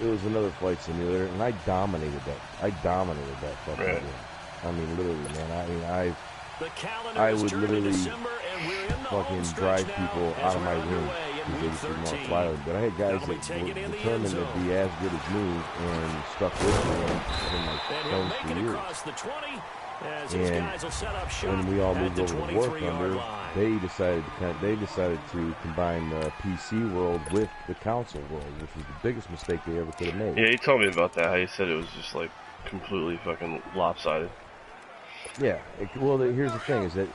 it was another flight simulator, and I dominated that fucking game. I mean, literally, man. I would literally fucking drive people out of my room because they just didn't want to fly with me. But I had guys that were determined to be as good as me and stuck with me in my friends for years. And when we all moved over to War Thunder, they decided to combine the PC world with the console world, which was the biggest mistake they ever could have made. Yeah, he told me about that. How he said it was just like completely fucking lopsided. Yeah. Well, here's the thing: is that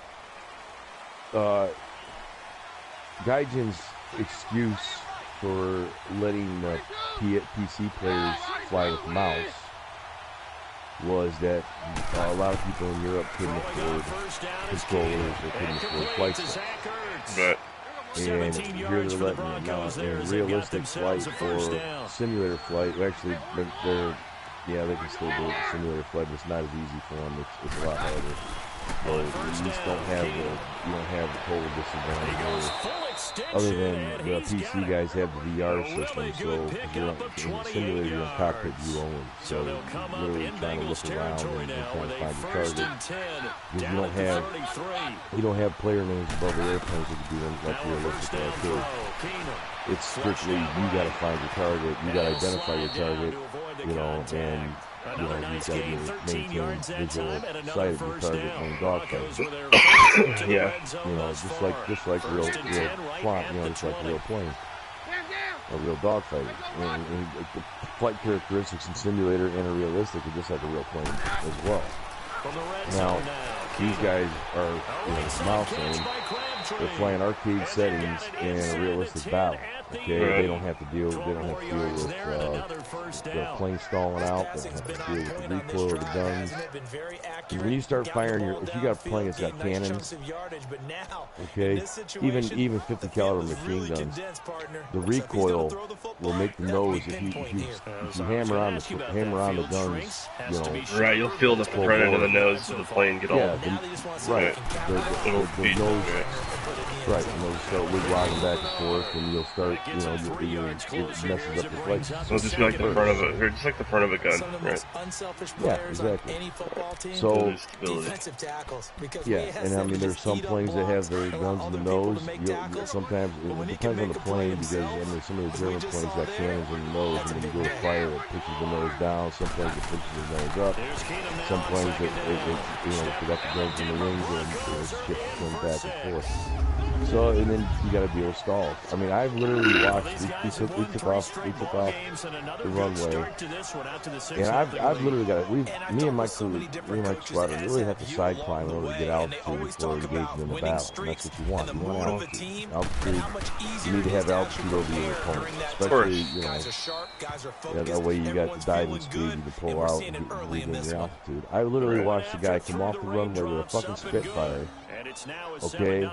Gaijin's excuse for letting the PC players fly with the mouse was that a lot of people in Europe couldn't afford controllers or couldn't afford flight sticks. Right. And here they're letting them out. And realistic flight or simulator flight, actually, they can still do it. Simulator flight, but it's not as easy for them. It's a lot harder. So you just don't have the total disadvantage. Other than the PC guys have the VR system, so you're in the simulator, you're in cockpit view only. So you're literally trying to look around and trying to find your target. You don't have player names above the airplanes that you do in like realistic arcade. It's strictly you got to find your target, you got to identify your target, and you got to maintain visual sight of your target when dogfight. Yeah. Just like real plot, just like a real plane. A real dogfight. And the flight characteristics in simulator and a realistic are just like a real plane as well. Now, these guys are mouse-aimed. They're flying arcade settings in a realistic battle. Okay, they don't have to deal with the plane stalling out. They don't have to deal with the recoil of the guns. And when you start firing if you got a plane that's got cannons, okay, even 50 caliber machine guns, the recoil will make the nose. If you hammer on the guns, right, you'll feel the front end of the nose of the plane get all. Right. The nose. Right, and they'll start wiggling back and forth, and you'll start, it messes up the flight. So it'll just be like the front of or just like the front of a gun, right? Yeah, exactly. So, yeah, and I mean, there's some planes that have their guns in the nose. Sometimes it depends on the plane because some of the German planes got cannons in the nose, and when you go to fire, it pushes the nose down. Some planes it pushes the nose up. Some planes they got the guns in the wings and shift them back and forth. So, and then you got to deal with stalls. I mean, I've literally watched. We took off the runway, and I've literally got it. Me and my squadron really have to side climb in order to get altitude before engaging in the battle. And that's what you want. You want altitude. You need to have altitude over your opponent, especially that way you got the diving speed. You can pull out and regain your altitude. I literally watched the guy come off the runway with a fucking Spitfire. Okay,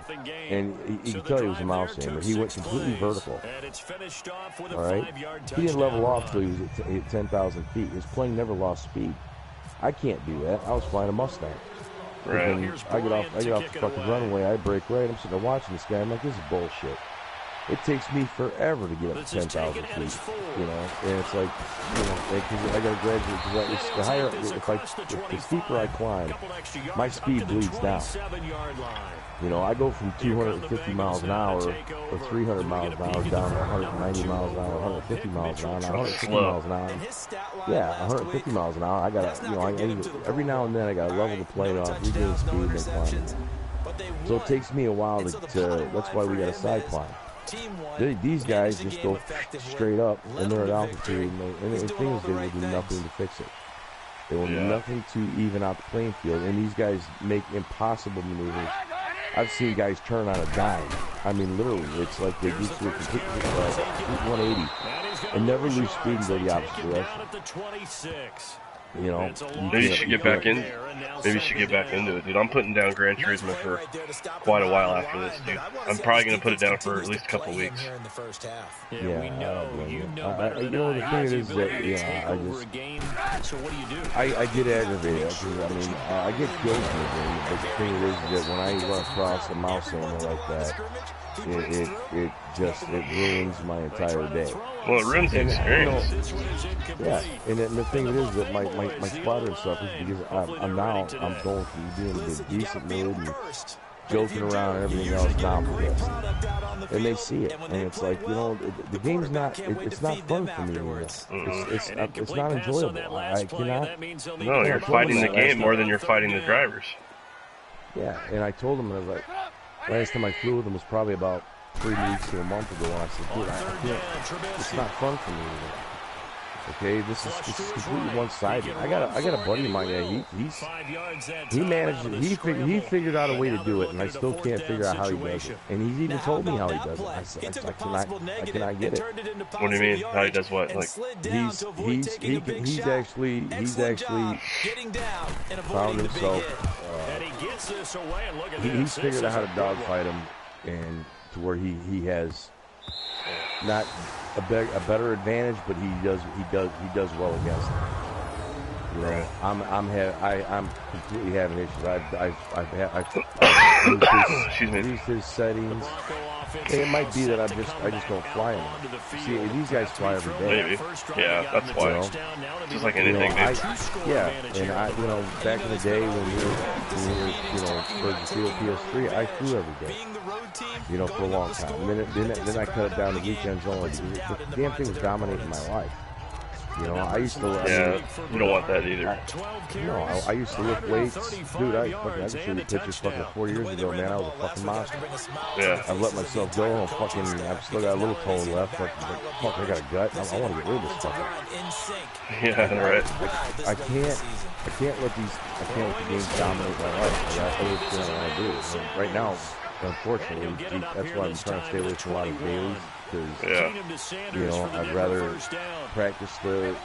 and you can tell he was a mouse aimer. He went completely vertical. All right, he didn't level off till he was at 10,000 feet. His plane never lost speed. I can't do that. I was flying a Mustang. Right. I get off the fucking runway. I break right. I'm sitting there watching this guy. I'm like, this is bullshit. It takes me forever to get up to 10,000 feet, and it's like, because I got to graduate, because the higher, if the steeper I climb, my speed bleeds down. I go from 250 miles an hour or 300 miles an hour down to 190 miles an hour, 150 miles an hour, 150 miles an hour. Yeah, 150 miles an hour. I gotta, every now and then I gotta level the plane off, regain speed, and then climb. So it takes me a while to that's why we gotta side climb. These guys just go straight up, and they're at altitude, and the thing is, they will do nothing to fix it. They will do nothing to even out the playing field, and these guys make impossible maneuvers. I've seen guys turn on a dime. I mean, literally, it's like they do through a complete 180 and never lose speed and go the opposite direction. Maybe you should get back in. Maybe you should get back into it, dude. I'm putting down Gran Turismo for quite a while after this, dude. I'm probably gonna put it down for at least a couple of weeks. The thing is that I get aggravated. I mean, I get killed in the game, but the thing is that when I run across a mouse aimer like that, it ruins my entire day. Well, it ruins the experience. Yeah, and the thing is that my spotter suffers because I'm going from being in a decent mood and joking around and everything else. Now I'm pissed, and they see it, and it's like, you know, the game's not. It's not fun for me anymore. It's not enjoyable. I cannot. No, you're fighting the game more than you're fighting the drivers. Yeah, and I told them, I was like, last time I flew with them was probably about 3 weeks to a month ago, and I said, dude, I can't. It's not fun for me anymore. Okay, this is completely one-sided. I got a buddy of mine. Yeah, he managed it. He figured out a way to do it, and I still can't figure out how he does it. And he's even told me how he does it. I said, I cannot get it. What do you mean? How he does what? Like he's actually found himself. He's figured out how to dogfight him, and to where he has not a better advantage, but he does well against them. You know, I'm completely having issues. I've used his settings. And it might be that I just don't fly him. See, these guys fly every day. Maybe. Yeah, that's why. You know? Just like anything, and back in the day when we were first field PS3, I flew every day. You know, for a long time. And then I cut it down to weekends only. The damn thing was dominating my life. You know, I used to. You don't want that either. I used to lift weights, dude. I can show you pictures fucking 4 years ago, man. I was a fucking monster. Yeah. I've let myself go. I've still got a little toe left. Fuck, I got a gut. I want to get rid of this fucker. Yeah, right. I can't let the games dominate my life. I got other things I want to do. And right now, unfortunately, that's why I'm trying to stay away from a lot of dailies. Because you know, I'd rather practice for the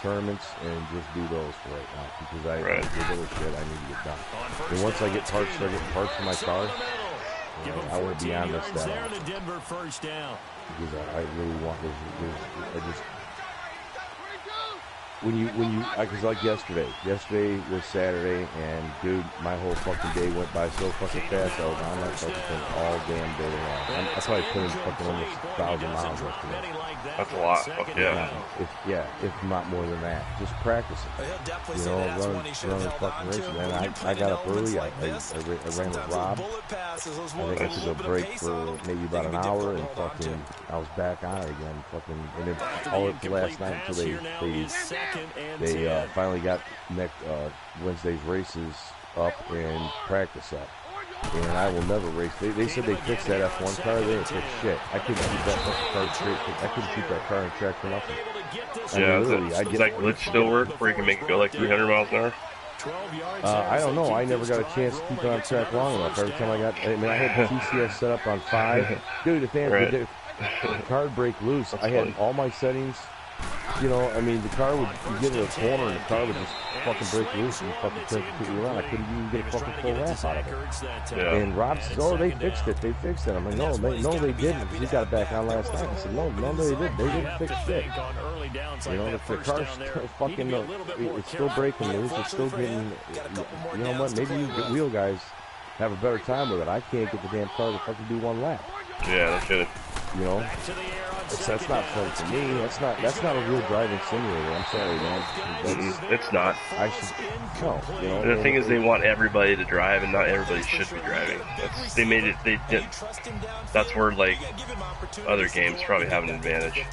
tournaments and just do those for right now, because the other shit I need to get done. And once I get parts for my car, I want to be on this that because I really want this. Because like yesterday was Saturday, and dude, my whole fucking day went by so fucking fast. I was on that fucking thing all damn day long. I probably put in fucking almost 1,000 miles yesterday. That's a lot. Yeah. If not more than that. Just practicing. You know, running fucking races. And I got up early. I ran with Rob. I think I took a break for maybe about an hour, and fucking I was back on it again. Fucking, and then all up to last night until they finally got Wednesday's races up and practice up. And I will never race. They said they fixed that F1 car. They didn't fix shit. I couldn't keep that fucking car straight. I couldn't keep that car on track for nothing. Does that glitch still work where you can make it go like 300 miles an hour? I don't know. I never got a chance to keep it on track long enough. Every time I had the TCS set up on 5. Dude, if the car would break loose, I had all my settings. You know, I mean, the car would get in a corner and the car would just fucking break loose and fucking turn completely around. I couldn't even get a fucking full lap out of it. Yeah. And Rob says, "Oh, they fixed it. They fixed it." I'm like, "No, they didn't. We got it back on last night." I said, "No, they didn't. They didn't fix shit." You know, the car's still fucking, it's still breaking loose. It's still getting. You know what? Maybe you wheel guys have a better time with it. I can't get the damn car to fucking do one lap. Yeah, that's good. You know, that's not fun for me. That's not a real driving simulator. I'm sorry, man. It's not. I should. No, you know. The thing is, they want everybody to drive, and not everybody should be driving. They made it. They did. That's where like other games probably have an advantage.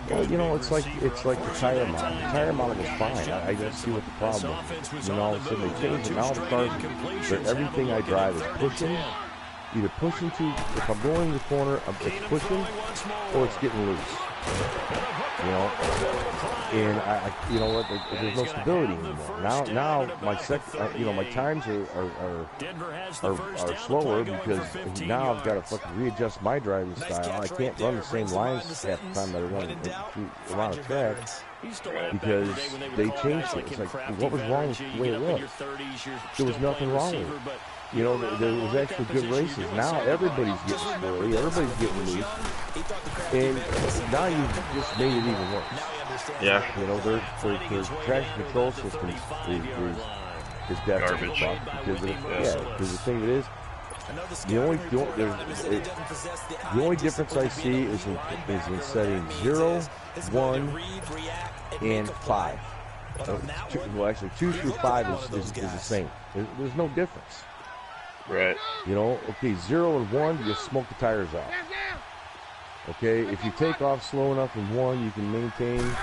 Well, you know, it's like the tire model. The tire model was fine. I don't see what the problem is. You know, all of a sudden they changed it. Now the cars, everything I drive is pushing. Either pushing to, if I'm going in the corner, it's pushing, or it's getting loose. You know, and you know what? There's no stability anymore. Now my my times are slower because now I've got to fucking readjust my driving style. I can't run the same lines half the time that I run around a track because they changed it. It's like, what was wrong with the way it was? There was nothing wrong with it. You know, there was actually good races. Now everybody's getting squirrely, everybody's getting loose, and now you've just made it even worse. Yeah. You know, their traction control system is is definitely garbage. Because the thing is, the only difference I see is in setting 0, 1, and 5. Well, actually, 2 through 5 is the same. There's no difference. Right. You know, okay, 0 and 1, you smoke the tires off. Okay, if you take off slow enough in 1, you can maintain.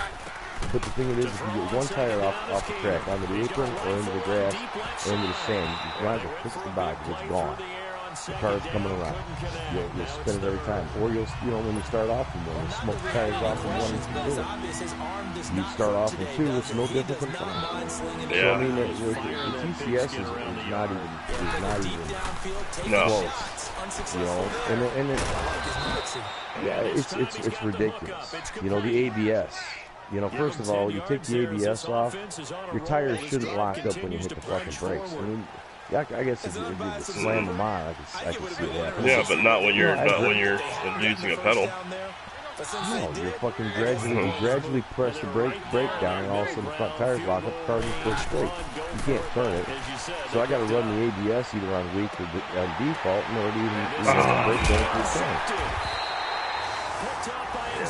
But the thing is, if you get one tire off the track, onto the apron or into the grass or into the sand, you might as well kick it back because it's gone. The car's coming around. You'll spin it every time. Or when you start off in 1, you smoke the tires off in 1 and 2. You start off in 2, it's no different than 5. Yeah. So I mean, the TCS is not even close. You know, and it's ridiculous. You know, the ABS. You know, first of all, you take the ABS off, your tires shouldn't lock up when you hit the fucking brakes. I mean, I guess if you slam them on, I can see it happen. Yeah, but not when you're using a pedal. No, you're fucking gradually press the brake down, and all of a sudden the front tires lock up, the car just goes straight. You can't turn it. So I got to run the ABS either on weak or on default in order to even brake down through the tank.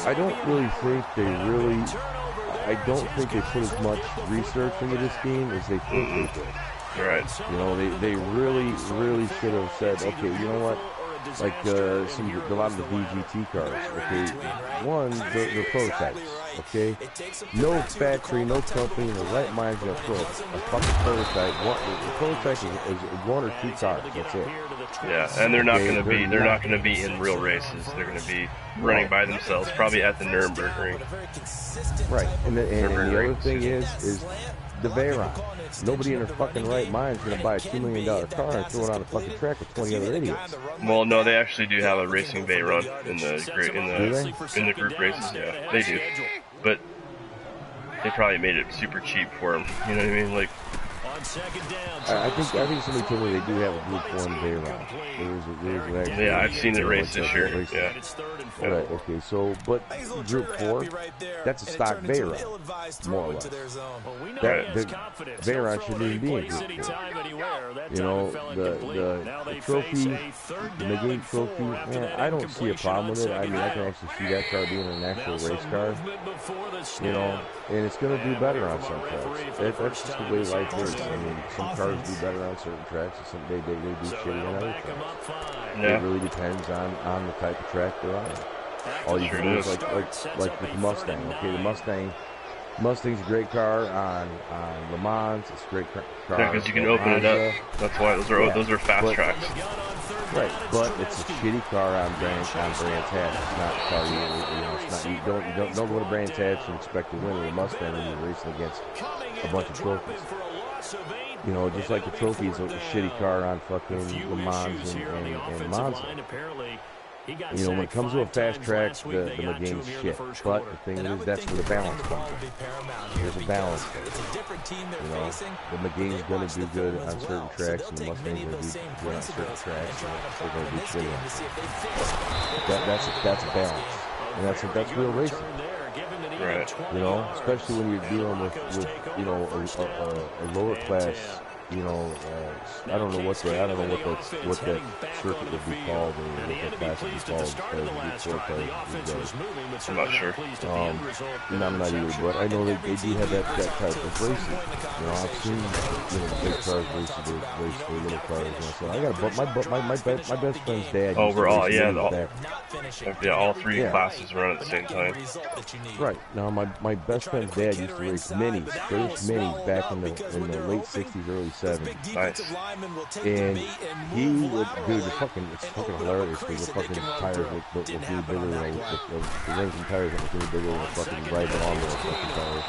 I don't really think they put as much research into this game as they think they did. Right. You know, they really should have said, okay, you know what? Like a lot of the VGT cars, okay, they're prototypes, okay? No factory, no company in the right mind's gonna put a fucking prototype. The prototype is 1 or 2 cars. That's it. Yeah, and they're not gonna be in real races. They're gonna be running by themselves, probably at the Nürburgring ring. Right, and the other thing is the Veyron. Nobody in their fucking right mind is going to buy a $2 million car and throw it on a fucking track with 20 other idiots. Well, no, they actually do have a racing Veyron in the group races. Yeah, they do. But they probably made it super cheap for them. You know what I mean? Like, I think somebody told me they do have a Group 1 Veyron. Yeah, I've seen it race this year. Yeah. Right, okay, so, but Group 4, that's a stock Veyron, more or less. The Veyron shouldn't even be in Group 4. You know, the trophy, the McGee trophy, man, I don't see a problem with it. I mean, I can actually see that car being an actual race car. You know, and it's going to do better on some tracks. That's just the way life is. I mean, some cars do better on certain tracks, and some they do shitty on other tracks. Yeah. It really depends on the type of track they're on. All you can do is like with the Mustang. Okay, the Mustang's a great car on Le Mans. It's a great car. Yeah, because you can open it up. That's why those are fast tracks. Right, but it's a shitty car on Brands Hatch. It's not a car you don't go to Brands Hatch and expect to win with a Mustang when you're racing against a bunch of trophies. You know, just like the trophy is a shitty car on fucking Le Mans and Monza. You know, when it comes to a fast track, the McGain's shit. But the thing is, that's where the balance comes in. There's a balance there. You know, the McGain's going to do good on certain tracks, and the Mustang's going to do good on certain tracks, and they're going to be shitty on certain. That's a balance, and that's real racing. Right. You know, especially when you're dealing with you know, a lower class. You know, I don't know what that circuit would be called, or what that class would be called. I'm not sure. And I'm not either, but I know they do have that type of racing. You know, I've seen big cars race for little cars. And so I got my best friend's dad. Overall, all three classes run at the same time. Right now, my best friend's dad used to race minis, first minis back in the late '60s, early '70s. Nice. And he would, dude, it's fucking hilarious because the fucking tires were bigger than the rims and tires were bigger than the fucking right arm of the fucking tires.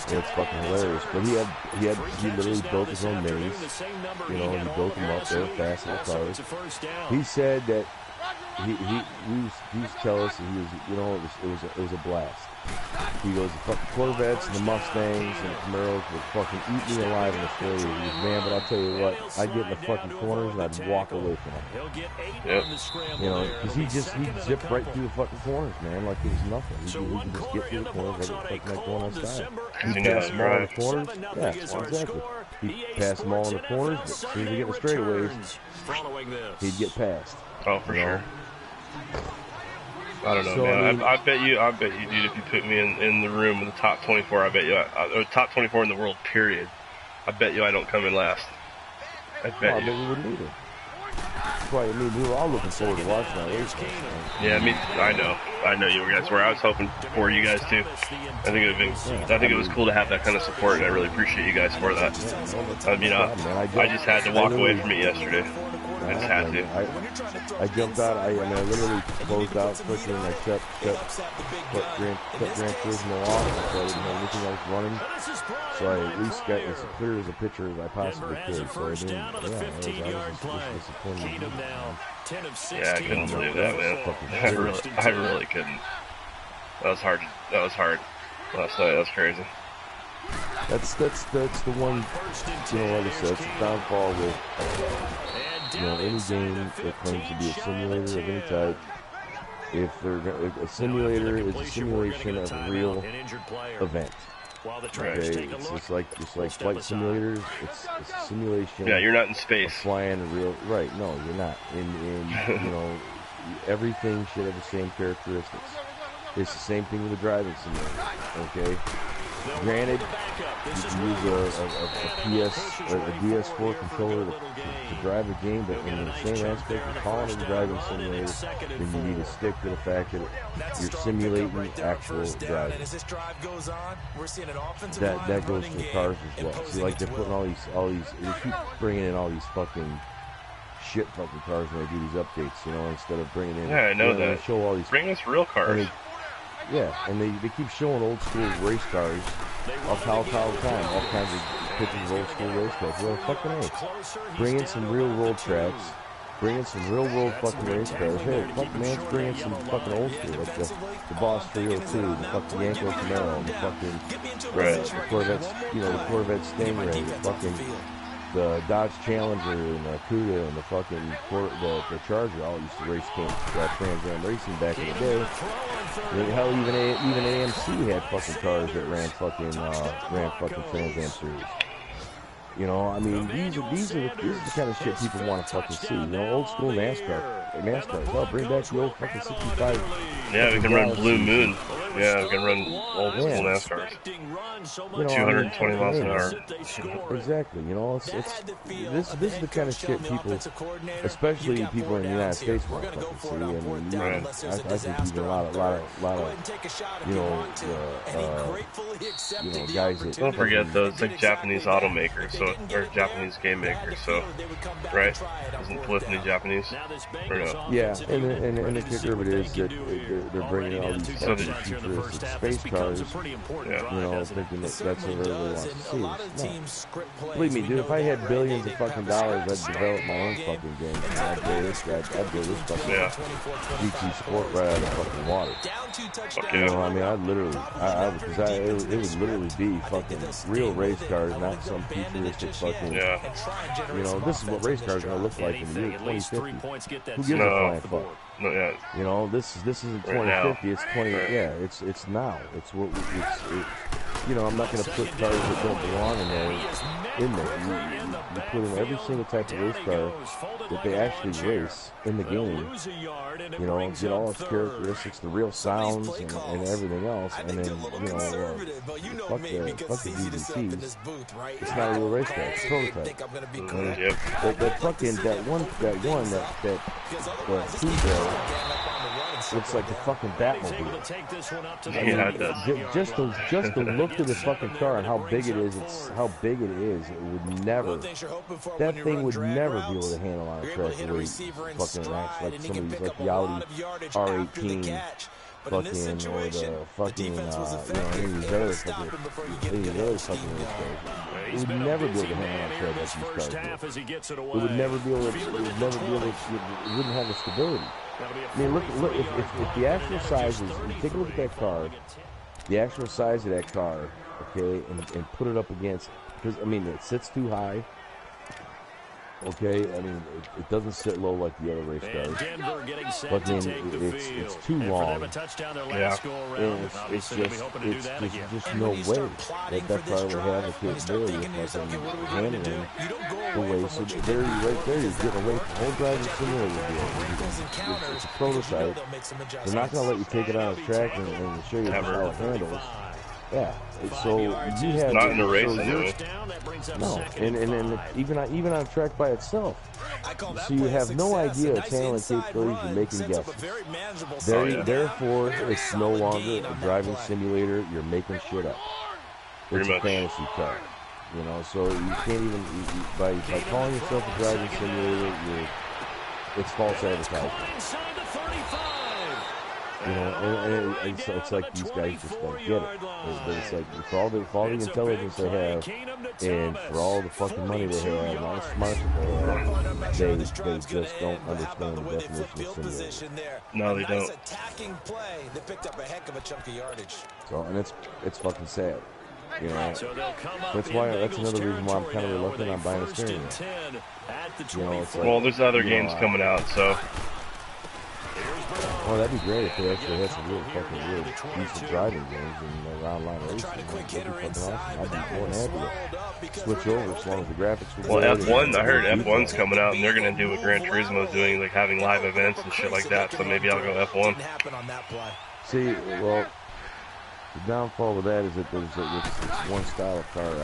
And it's fucking hilarious. But he literally built his own minis. You know, he built them up. They were fast little cars. He said that he used to tell us that it was a blast. He goes, the fucking Corvettes and the Mustangs and the Camaros would fucking eat me alive in the straightaway. He goes, man, but I'll tell you what, I'd get in the fucking corners and I'd walk away from them. Yep. You know, because he'd zip right through the fucking corners, man, like it was nothing. He could just get through the corners like going on style. He'd pass them all in the corners. Yeah, exactly. He'd pass them all in the corners, but as soon as he get the straightaways, he'd get past. Oh, for sure. I don't know, man. I bet you, dude, if you put me in the room with the top 24, I bet you, or top 24 in the world, period. I bet you I don't come in last. I bet you. I bet you wouldn't either. That's why, I mean, we were all looking forward to watching that race. Yeah, I know you guys were. I was hoping for you guys too. I think it was cool to have that kind of support, and I really appreciate you guys for that. I mean, I just had to walk away from it yesterday. I just had to. I jumped out. I literally closed out quickly, and I kept Gran Turismo off, so I didn't have anything else running. So I at least got as clear as a picture as I possibly could. So I was disappointed. Yeah, I couldn't believe that, man. I really couldn't. That was hard. Last night. That was crazy. That's the one, like I said, it's the downfall with any game that claims to be a simulator of any type. If a simulator is a simulation of a real event. Okay, it's like flight simulators. It's a simulation. Yeah, you're not in space. Flying a real, right? No, you're not. And everything should have the same characteristics. It's the same thing with a driving simulator. Okay. Granted, you can use a DS4 controller to drive a game, but in the same aspect of calling it a driving simulator, then you need to stick to the fact that you're simulating actual driving. That goes for cars as well. See, like they're putting all these, they keep bringing in all these fucking cars when they do these updates, instead of bringing in. Yeah, I know that. They show all these. Bring us real cars. And they keep showing old school race cars all the time, all kinds of pictures of old school race cars. Well, fucking A. Bring in some real world tracks, bring in some real world fucking race cars. Hey, fuck man, let's bring in some fucking old school, like the Boss 302, the fucking Yanko Camaro, the fucking the Corvette, the Corvette Stingray, the Dodge Challenger and the Cuda and the fucking the Charger all used to race Trans Am racing back in the day. Hell, even AMC had fucking cars that ran fucking Trans Am series. I mean, these are the kind of shit people want to fucking see. Old school NASCAR. Oh, bring back the old fucking 65. Yeah, we can run Blue Moon. Yeah, we can run old school NASCARs. 220 miles an hour. Exactly. This is the kind of shit people, especially people in the United States, want to fucking see. I think even a lot of guys that don't forget though, it's like Japanese automakers, or Japanese game makers. So, right? Isn't Polyphony Japanese? Or no? Yeah, and the kicker of it is that they're bringing all these futuristic space cars. Thinking that's what everybody wants to see. No. Believe me, dude, if I had billions of fucking dollars, I'd develop my own fucking game. I'd build this fucking GT Sport right out of the fucking water. I mean, it would literally be fucking real race cars, not some futuristic fucking. This is what race cars are gonna look like in the year 2050. Who gives a flying fuck? No, yeah. This isn't 2050. It's 20. Yeah, it's now. It's what I'm not going to put cars that don't belong in there. You put in every single type of race car that they actually race in the game. Get all its characteristics, the real sounds, and everything else, and then fuck the DVTs. It's not a real race car. It's a prototype. That one looks like the fucking Batmobile. Just the look of the fucking car and how big it is. It would never. That thing would never be able to handle on a track the way fucking acts like some of these, like the Audi R18. Or the fucking, any of these other fucking race cars. It would never be able to handle on a track like these cars. It would never be able to. It wouldn't have the stability. I mean, look. If the actual size is, take a look at that car, the actual size of that car, okay, and put it up against, because I mean, it sits too high. Okay, I mean, it doesn't sit low like the other race cars, but then it's too long. Yeah. And it's just no way that car would have the capability of fucking handling the way. So there, right there, you're getting away from the whole driving simulator deal. It's a prototype. They're not going to let you take it on the track and show you how it handles. Yeah, so you have not in a race anyway. No, and even on track by itself. So you have no idea its handling capabilities. You're making guesses. Therefore, it's no longer a driving simulator. You're making shit up. It's a fantasy car. You know, so you can't even by calling yourself a driving simulator, it's false advertising. You know, and it's like these guys just don't get it. But it's like for all the intelligence they have, and for all the fucking money they have, and all the smarts they have, they just don't understand the definition of simulator. No, they don't. So, and it's fucking sad. You know, that's another reason why I'm kind of reluctant on buying a steering wheel. You know, it's like, well, there's other games coming out, so. Oh, that'd be great if they actually had some really decent driving games and around line racing. That'd be fucking awesome. I'd be more than happy to switch over as long as the graphics were well, F1, I heard F1's coming out and they're going to do what Gran Turismo's doing, like having live events and shit like that, so maybe I'll go F1. See, well, the downfall of that is that it's one style of car.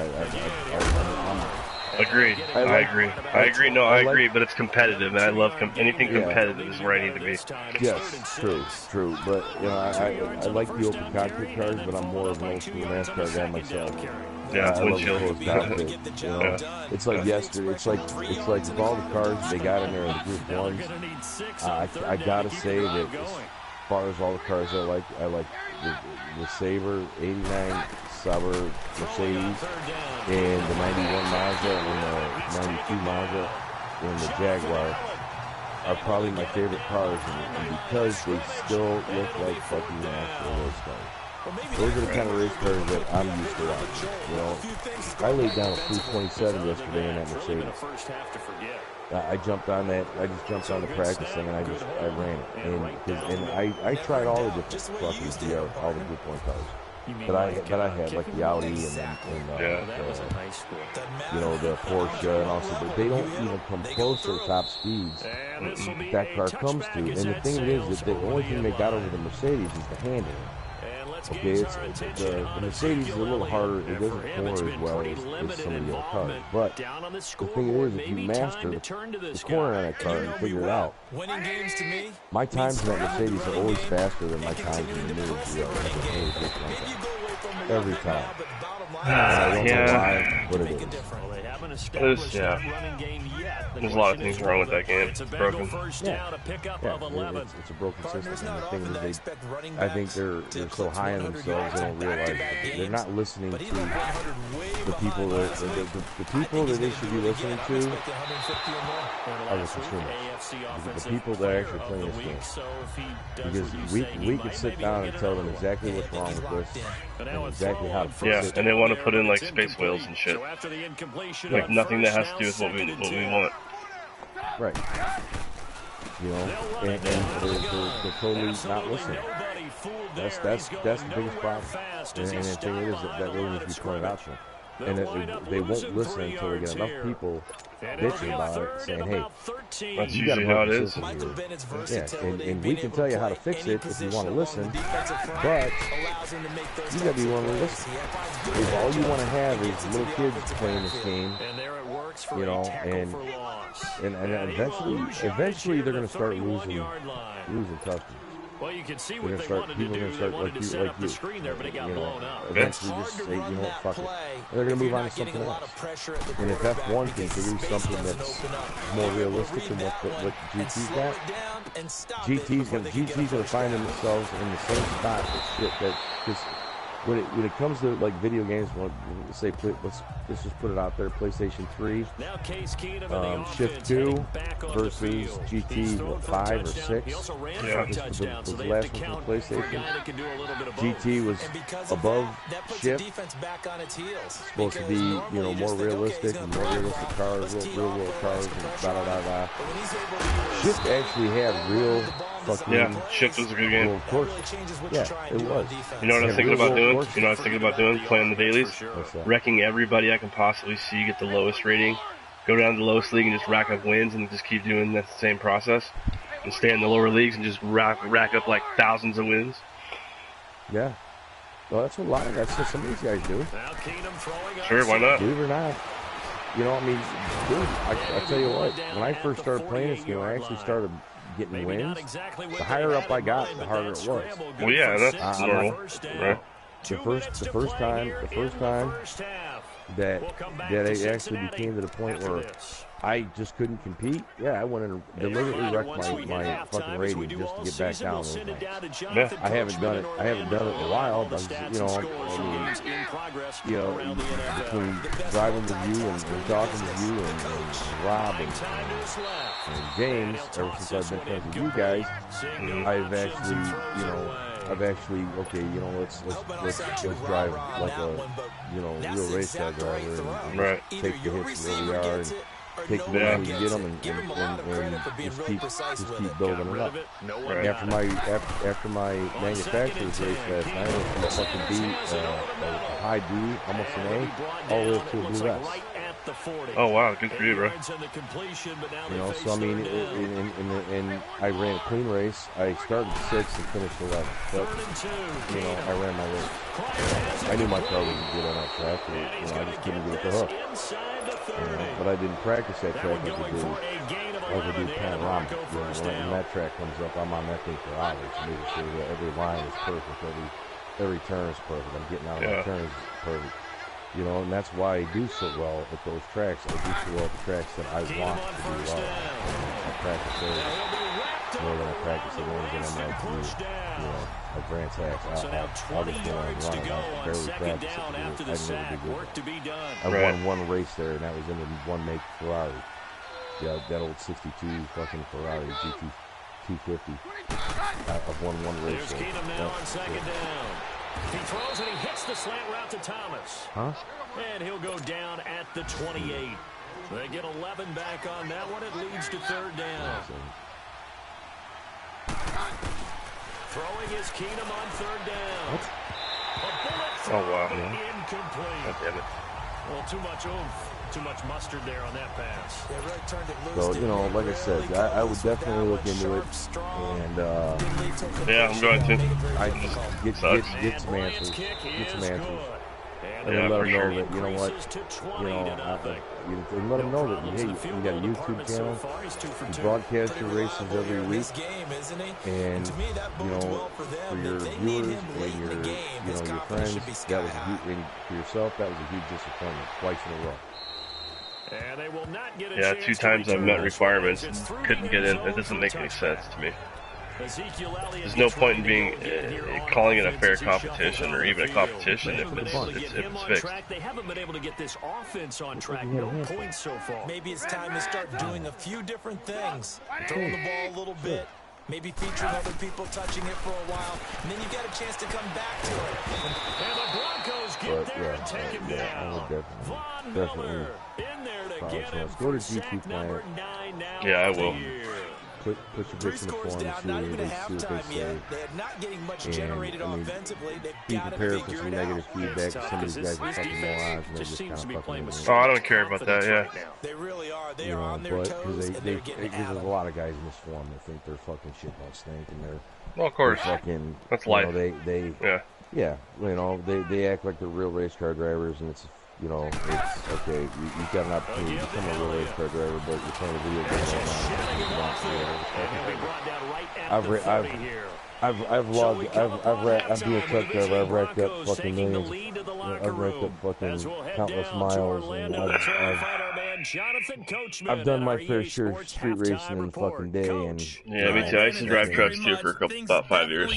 Agreed. I agree. No, I agree, but it's competitive, and I love anything competitive is where I need to be. Yes, true. But you know, I like the open cockpit cars, but I'm more of an old school NASCAR guy myself. Yeah, I love the closed cockpit. You know, it's like yesterday. It's like with all the cars they got in there in the Group 1s. I gotta say that as far as all the cars I like the Sabre, 89 Sauber Mercedes, and the 91 Mazda and the 92 Mazda and the Jaguar are probably my favorite cars, and because they still look like fucking actual race cars. Those are the kind of race cars that I'm used to watching. You know, I laid down a 327 yesterday in that Mercedes. I jumped on that. I just jumped on the practice thing and I ran it. And I tried all the different fucking GR, all the Group 1 cars that I had, like the Audi and you know, the Porsche, and also they don't even come close to the top speeds that car comes to. And the thing is that the only thing they got over the Mercedes is the handling. Okay, the Mercedes is a little harder. It doesn't pour as well as some of the other cars. But the thing is, if you master the corner on that car and figure it out, my times in that Mercedes are always faster than my times in the new GR. Every time. And I don't know why, but it is. There's a lot of things wrong with that game. It's broken. It's a broken system. And the thing is, I think they're so high on themselves they don't realize it. They're not listening to the people that they should be listening to are the consumers. The people that are actually playing this game. Because we could sit down and tell them exactly what's wrong with this and exactly how to fix it. Yeah, and they want to put in like space whales and shit. Like nothing that has to do with what we want. Right. You know, and they're totally not listening. That's the biggest problem. And the thing is that really needs to be pointed out to them. And they won't listen until they get enough people bitching about it, saying, hey, that's usually how it is. Yeah, and we can tell you how to fix it if you want to listen, but you got to be willing to listen. If all you want to have is little kids playing this game, you know, and eventually they're going to start losing customers. Well, you can see people are going to start like you, the screen there, but it got blown up. Eventually just say, you know what, fuck it. And they're going to move on to something else. And if F1 can produce something that's more realistic than what GT's got, GT's going to find themselves in the same spot with shit that, because when it comes to like video games, let's just put it out there: PlayStation 3, Shift 2 versus GT 5 or 6. Yeah. This was the last one for PlayStation. GT was above Shift. Supposed to be, you know, more realistic and more realistic cars, real world cars, and da da da da. Shift actually had real. Yeah, Shift was a good game. Well, of course. Yeah, it was. You know what I was thinking about doing? You know what I was thinking about doing? Playing the dailies? Wrecking everybody I can possibly see, get the lowest rating, go down to the lowest league and just rack up wins and just keep doing that same process. And stay in the lower leagues and just rack up like thousands of wins. Yeah. Well, that's what that's what some of these guys do. Sure, why not? Believe it or not. You know, I mean, dude, I tell you what, when I first started playing this game, I actually started getting wins. The higher up I got, the harder it was. Well, yeah, that's normal. Right? The first time that it actually became to the point where I just couldn't compete. Yeah, I went and deliberately wrecked my fucking rating just to get back down those nights. Yeah. I haven't done it in a while, but you know, I mean, between driving with you and talking with you and Rob and James, ever since I've been friends with you guys, I've actually, okay, you know, let's drive like a, you know, real race car driver and take the hits where we are and take the way we get them and just keep building it up. Right. After my manufacturer's race last night, I was going to fucking beat a high D, almost an A, all the way up to a blue S. Oh wow, good for you, bro. You know, so I mean, and I ran a clean race. I started 6th and finished 11th. But you know, I ran my race. I knew my car wasn't good on that track. You know, I just couldn't get the hook. You know, but I didn't practice that track like I do Panorama. You know, when that track comes up, I'm on that thing for hours, making sure that every line is perfect, every turn is perfect. I'm getting out of my turns perfect. You know, and that's why I do so well at those tracks. I do so well at the tracks that I want to do well. I practice those more than I practice the ones that I'm like, you know, like Grant's Hacks. I'll just go on and run it. I barely practice it. I never do good. I won one race there, and that was in the one make Ferrari. Yeah, that old 62 fucking Ferrari GT 250. I've won one race there. He throws and he hits the slant route to Thomas. And he'll go down at the 28. They get 11 back on that one. It leads to 3rd down. Throwing is Keenum on 3rd down. Oh, wow. Incomplete. God damn it. Well, too much oomph. Too much mustard there on that pass. So, you know, like I said, I would definitely look into it. And, yeah, I'm going to. I just get some answers. Get some answers. And let them know that, you know what, you know, let them know that, hey, you got a YouTube channel, you broadcast your races every week, and, you know, for your viewers and your, you know, your friends, that was a huge, and for yourself, that was a huge disappointment, twice in a row. And they will not get a yeah, 2 times I've met requirements, couldn't get in. It doesn't make any sense to me. There's no point in being calling it a fair competition or even a competition if it's fixed. They haven't been able to get this offense on track. No points so far. Maybe it's time to start doing a few different things. Throwing the ball a little bit. Maybe featuring other people touching it for a while. And then you get a chance to come back to it. And the Broncos get there and take him down. Von Miller in there to get him go to for sack number 9 now. Yeah, I will. Put your bits in the form and see what they say. Be prepared for some negative feedback. Some of these guys are fucking morons and they're just kind of fucking. Oh, I don't care about that, yeah. They really are. They are know, on their toes. Because there's a lot of guys in this form that think they're fucking shit don't stink and they're. Well, of course. Fucking, that's life. Know, yeah, you know, they act like they're real race car drivers and it's. You know, it's okay. You've got an opportunity to become a real race car driver, but you're playing a video game. I've been a truck driver. I've racked up fucking millions. I've racked up fucking countless miles, and I've done my fair share of street racing in the fucking day, and yeah, me too. I used to drive trucks too for about 5 years.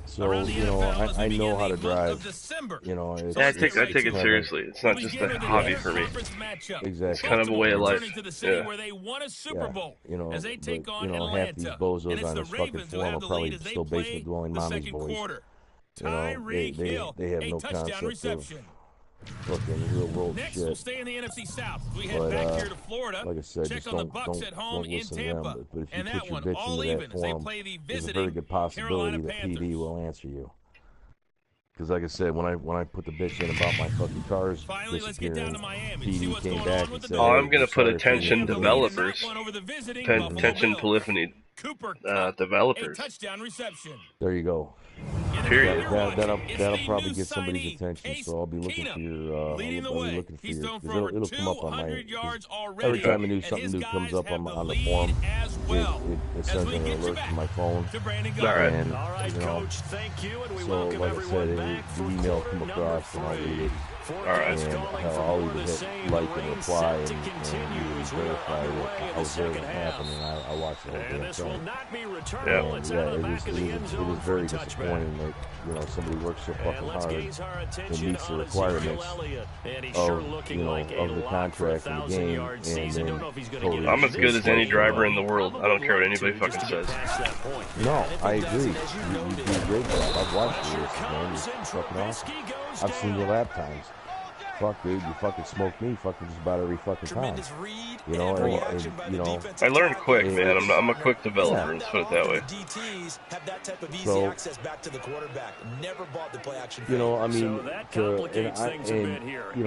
So I know how to drive. I take it seriously. It's not just a hobby for me. Exactly. It's kind of a way of life. Yeah. But half these bozos on this fucking forum are probably still basement dwelling mommy's boys. They have no concept of fucking real world shit. We'll stay in the NFC South. We head But back here to Florida. like I said, check just on the don't Bucks at home in listen to them. Tampa. But if you And put that your one bitch all into even that as they forum, play the there's a visiting very good possibility Carolina that Panthers. PD will answer you. Because like I said, when I put the bitch in about my fucking cars Finally, let's get down to Miami. PD came back and said, Oh, I'm gonna put sorry, attention PD. developers, attention polyphony developers. Touchdown reception. There you go. Period. That'll probably get somebody's attention. So I'll be looking for your. Because it'll come up on my. Every time something new comes up on the forum, it sends an alert to my phone. All right. And so like I said, the email come across and I'll read it. Alright. And I'll either hit like and reply and verify that I was there when it happened, and I watched the whole damn thing. It was very disappointing that somebody works so fucking hard and meets the requirements of the contract and the game, and then totally I'm as good as any driver in the world. I don't care what anybody fucking says. No, I agree. You do a great job. I've watched you, man. You're fucking awesome. I've seen your lap times. Fuck, dude, you fucking smoked me fucking just about every fucking time. I learn quick, man. I'm a quick developer, let's put it that way. So,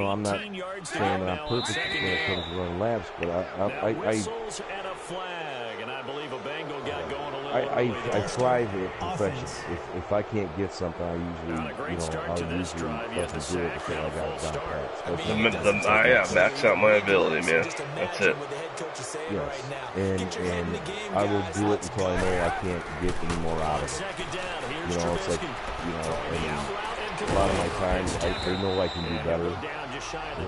I'm not saying that I'm perfect when it comes to running laps, but I thrive at perfection. If I can't get something, I'll usually fucking do it until I got it down pat. Max out my ability, man. That's it. Yes, and I will do it until I know I can't get any more out of it. It's like, a lot of my times, I know I can do better,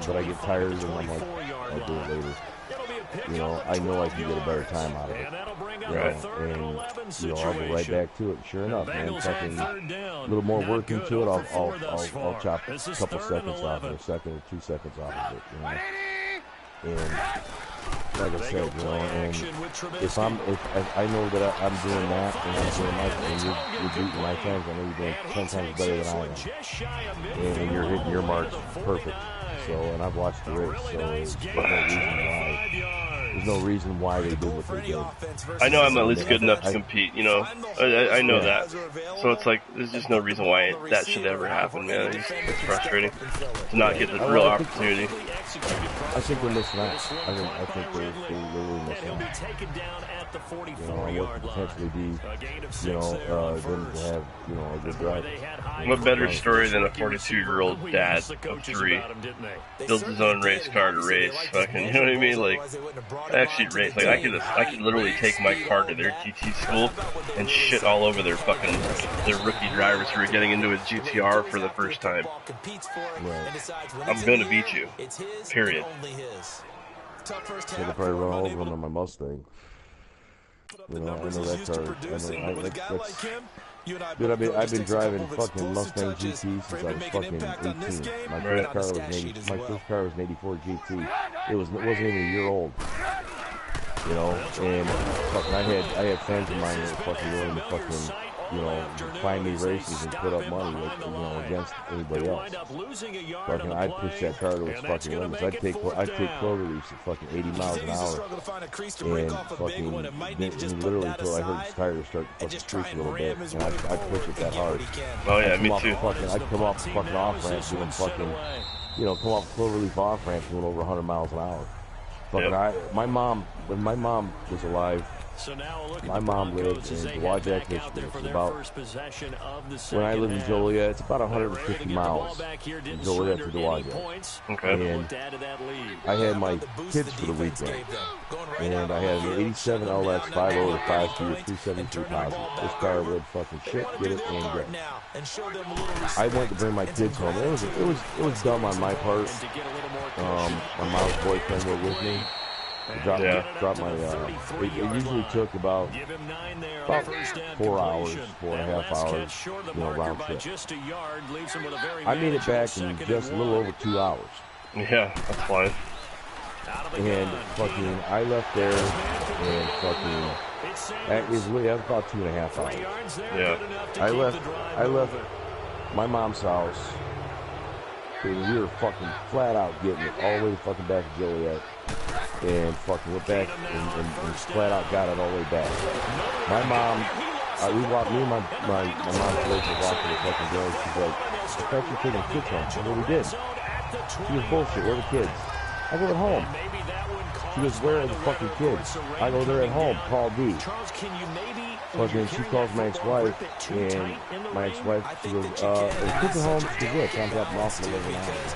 but I get tired and I'm like, I'll do it later. I know I can get a better time out of it. Right. And I'll go right back to it. Sure enough, man, fucking a little more work into it, I'll chop a couple seconds off it, a second or 2 seconds off of it. And like I said, and if I know that I'm doing that and I'm doing my thing, you're beating my times, I know you're doing 10 times better than I am. And you're hitting your marks perfect. So, and I've watched the race, so there's no reason why they did what they did. I know I'm at least good enough to compete, I know that. So it's like, there's just no reason why that should ever happen, man. It's frustrating to not get the real opportunity. I think they're missing out. I think they're really missing out. What could potentially be, them to have, a good drive. What better story than a 42-year-old dad of 3 builds his own race car to race, fucking, you know what I mean? Like, I actually race. Like, I could literally take my car to their GT school and shit all over their rookie drivers who are getting into a GTR for the first time. Right. I'm gonna beat you. Period. So they'll probably run all over them on my Mustang. I know that car. Dude, I've been driving fucking Mustang GT since I was fucking 18. My first car was an 84 GT. It wasn't even a year old. And fucking I had fans of mine that were fucking willing to fucking find me races and put up money against anybody else. Fucking I'd push that car to its fucking limits. I'd take clover leaps at fucking 80 miles an hour and fucking literally until I heard the tires start to fucking streak a little bit, and I'd push it that hard. Oh yeah, me too. I'd come off the fucking off ramp doing fucking, come off cloverleaf off ramp doing over 100 miles an hour. Fucking when my mom was alive, my mom lived in Dowagiac, Michigan. It's about, when I lived in Joliet, it's about 150 miles from Joliet to Dowagiac. Okay. And I had my kids for the weekend. And I had an 87 LX 5.0 to 5-speed, 373 positive. This car would fucking shit, get it, and go. I went to bring my kids home. It was dumb on my part. My mom's boyfriend were with me. Drop my, it usually took about 4 hours, 4.5 hours, round trip. I made it back in just a little over 2 hours. Yeah, that's fine. And fucking, I left there and fucking, it was about 2.5 hours. Yeah. I left my mom's house, and we were fucking flat out getting it all the way fucking back to Joliet. And fucking went back and flat out got it all the way back. My mom, me and my mom's place was walking the fucking road. She's like, I thought you were taking the kids home. I go, we did. She goes, bullshit, where are the kids? I go, at home. She goes, where are the fucking kids? I go, they're at home. Call D. Fucking, she calls my ex-wife, and my ex-wife, she goes, the kids are home. She goes, yeah, time to drop them off in 11 hours.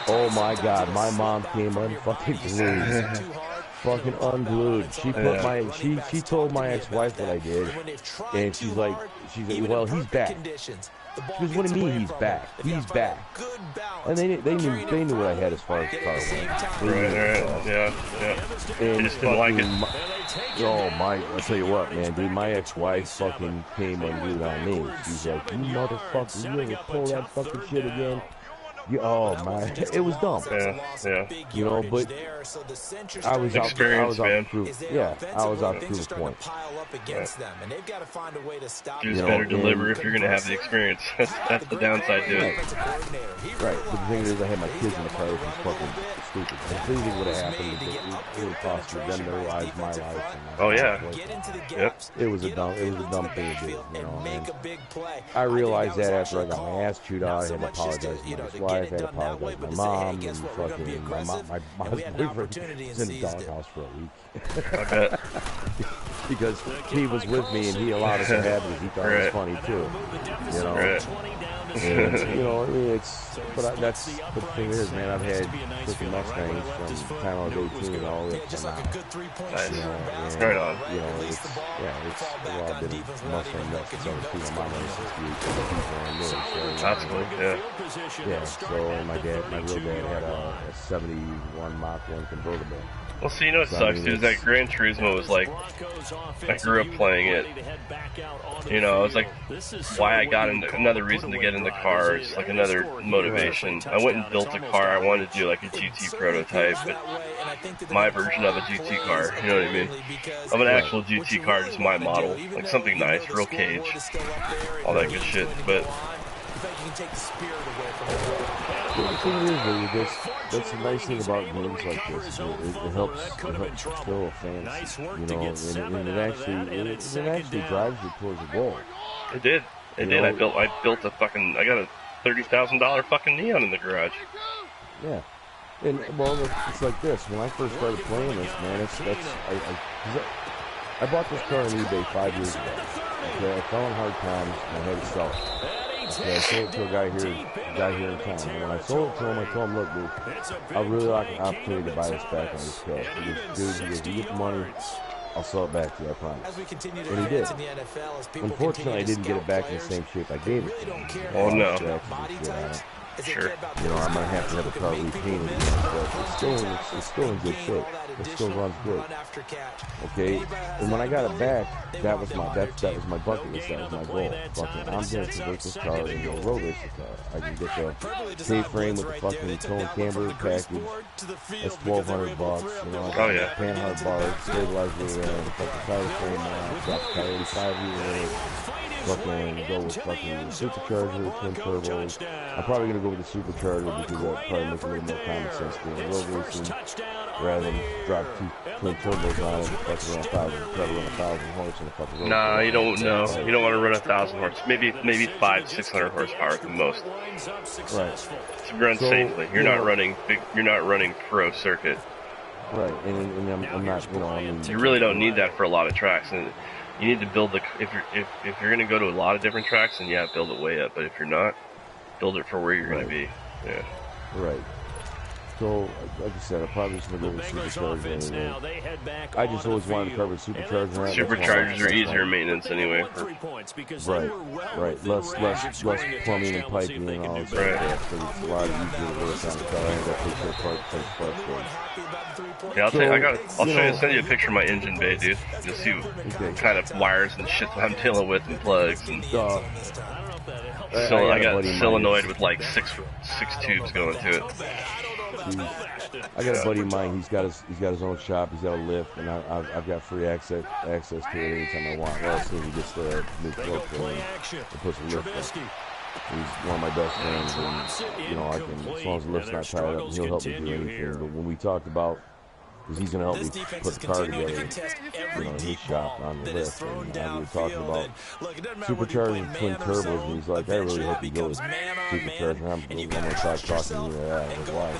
Oh my God, my mom came unfucking glued. Fucking unglued. She put she told my ex-wife what I did, and she's like, well, he's back. She goes, what do you mean he's back? He's back. And they knew what I had as far as the car went. Yeah. And you just didn't like it. I'll tell you what, man, dude, my ex-wife fucking came unglued on me. She's like, you motherfucker, you ever pull that fucking shit again? Oh man, it was dumb. Yeah. But I was out to prove. Yeah, I was out to prove a point. You just better deliver if you're gonna have the experience. That's the downside to it. Right. But the thing is, I had my kids in the car, which was fucking stupid. If anything would have happened, it would have cost me them their lives, my life. Oh yeah. Yep. It was a dumb thing to do. And I realized that after I got my ass chewed out, I had to apologize to my ex-wife. I had to apologize to my mom, and fucking my mom's boyfriend was in the doghouse for a week. Because he was with me and he allowed us to have it. He thought it was funny too. And, I mean, but the thing is, man, I've had freaking Mustangs from the time I was 18 all the way up to now. Right on. I've all been Mustang nuts since I was 2. My mom was 68. That's good, yeah. Yeah, so and my real dad had a 71 Mach 1 convertible. Well, see, what sucks, dude, is that Gran Turismo was like, I grew up playing it. It was like, why I got another reason to get in the car, it's like another motivation. I went and built a car, I wanted to do like a GT prototype, but my version of a GT car, you know what I mean? Of an actual GT car, just my model, like something nice, real cage, all that good shit, but... The thing is, that's the nice thing about games like this. It helps fulfill a fantasy, and it actually drives you towards a goal. It did. I built a fucking. I got a $30,000 fucking Neon in the garage. Yeah, and well, it's like this. When I first started playing this, man, I bought this car on eBay 5 years ago. Okay, I fell in hard times and I had to sell it. Okay, I sold it to a guy here in town. And when I sold it to him, I told him, look, dude, I'd really like an opportunity to buy this back on this car. He goes, dude, if you get the money, I'll sell it back to you, I promise. And he did. Unfortunately, I didn't get it back in the same shape I gave it to him. Oh, no. Sure. I'm going to have to have the car repainted again, but it's still in good shape. It still runs good. Okay? And when I got it back, that was my bucket list, that was my goal. Fucking, I'm going to convert this car into a road racing car. I can get the K-frame with the fucking tone camber package. That's $1,200. Oh, yeah. Panhard bars, stabilizer in, fucking tire frame on, drop the tire 85 years. Fucking go with fucking supercharger, twin turbos. I'm probably gonna go with the supercharger because that probably makes a little more common sense doing road racing rather than drop 2 twin turbos on it and fucking run 1,000 horse in a fucking road. Nah, you don't know. You don't want to run 1,000 horse. Maybe 500-600 horsepower at the most. Right. To run safely. You're not running pro circuit. Right, and I'm not, you know, I mean, you really don't need that for a lot of tracks, and you need to build the if you're going to go to a lot of different tracks, then yeah, build it way up. But if you're not, build it for where you're going to be. Yeah. Right. So, like I said, I probably just going to go with Supercharger anyway. I just always wanted to cover Supercharger. Superchargers are easier maintenance anyway. Right. Less plumbing and piping and all that stuff. So it's a lot easier to work on the car. I end up taking apart Yeah, I'll send you a picture of my engine bay, dude. You'll see what kind of wires and shit that I'm dealing with and plugs and. I got solenoid with like six tubes going to it. I got a buddy of mine. He's got his own shop. He's got a lift, and I've got free access to it anytime I want. Well, as soon as he gets the new floor for him, he puts a lift up. He's one of my best friends, and you know, I can, as long as the lift's not tied up, he'll help me do anything. But when we talked about, because he's going to help me put the car together, you know, in his shop on the lift, and we were talking about supercharging twin turbos, and he's like, I really hope you go with supercharger. I'm going to start talking to you about why.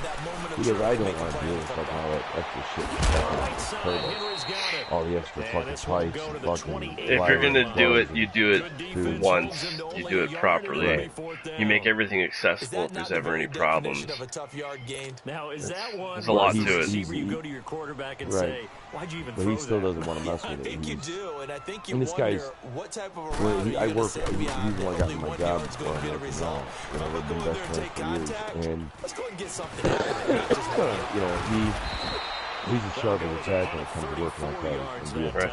Because I don't want to deal with fucking all that extra shit with fucking turbos. All the extra fucking pipes and fucking... If you're going to do it, you do it once. You do it properly. Right. You make everything accessible if there's ever any problems. There's a lot to it. Quarterback and right. Say, why'd you even but he still doesn't want to mess with it. And this guy's, I work, he's the one that got me my job before I'm working now. You know, we've been best friends for years. And, you know, he's as sharp as a tack when it comes to working on cars and vehicles.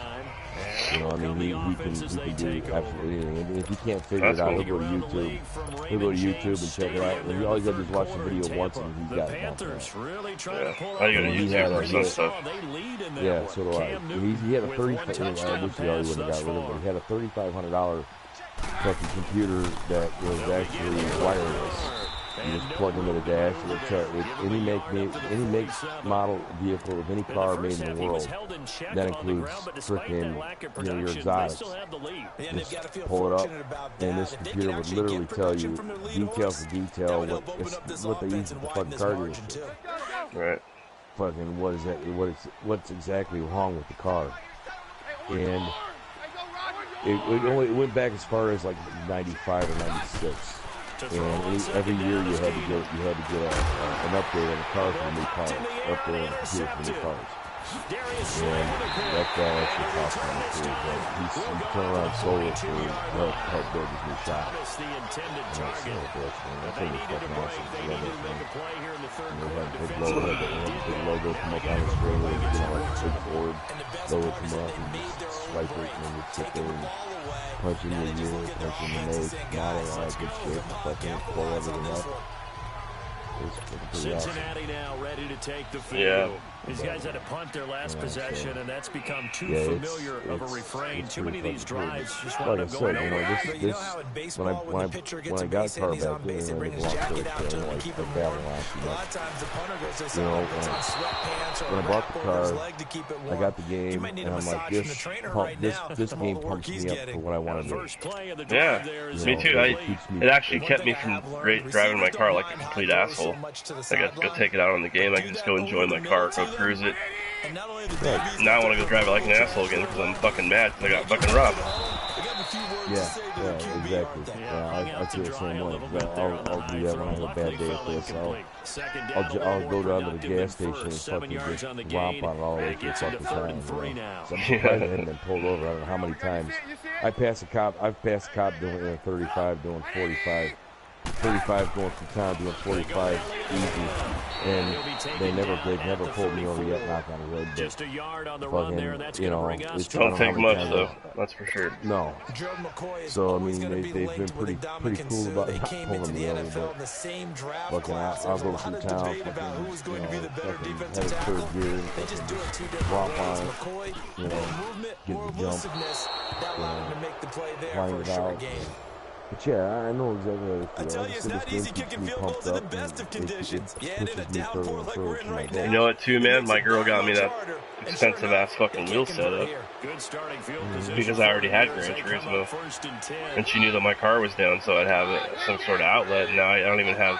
You know, I mean, he can do absolutely anything. And if he can't figure it out, he'll go to YouTube. He'll go to YouTube and check it out. And all you got to do is watch the video once, and he's got it. Yeah. I go to YouTube for some stuff. Yeah, so do I. And he had a $3,500. I wish he already would have got rid of it. He had a $3,500 fucking computer that was actually wireless. You just plug into the dash, and any make, model, vehicle of any car made in the world. That includes freaking, you know, your exotics. Just pull it up, and this computer would literally tell you detail for detail what they use at the fucking car dealership. Right. Fucking what's exactly wrong with the car, and it went back as far as like 95 or 96. And every year you had to get an update on the car for the new cars, update on the computer for the new cars. And that guy actually cost me too, but he turned around and sold it to help build his new shop. And that's so bitch, man. That thing is fucking awesome. I love it, man. And they had a big logo come up on the screen, you know, like a big Ford logo come up, and you just swipe it, and then you sit there and punch in the year, punch in the make, model, all that good shit, and fucking pull everything up. Cincinnati now ready to take the field. Yeah. These guys had to punt their last possession, and that's become too familiar of a refrain. Too many of these drives just wind up going over. When I got a car back there, and it belonged to the battle last, you know, when I bought the car, I got the game, and I'm like, this game pumps me up for what I want to do. Yeah, me too. It actually kept me from driving my car like a complete asshole. I got to go take it out on the game. I can just go enjoy my car, go cruise it. Now I want to go drive it like an asshole again because I'm fucking mad because I got fucking robbed. Yeah, exactly. Yeah, I feel the same way. I'll do that when I have a bad day at this. I'll go down to the gas station and fucking just romp on it all the way to the fucking time. So I'm surprised I haven't been pulled over. I don't know how many times. I've passed a cop doing 35, doing 45. 35 going through town doing 45 easy, and they've never pulled me over yet. Knock on wood. Just a yard on the run there. That's you know, it don't take much though. That's for sure. No. So I mean, they've been pretty cool about not pulling me over, but fucking I'll go through town, fucking, you know, fucking head of third gear, fucking romp on it, you know, get the jump, wind it out. But yeah, I know exactly how it feels. I tell you, it's not easy kicking field goals in the best of conditions. You ended it down for like we're in right now. You know what, too, man? My girl got me that expensive ass fucking wheel setup because I already had Gran Turismo, and she knew that my car was down, so I'd have some sort of outlet. And now I don't even have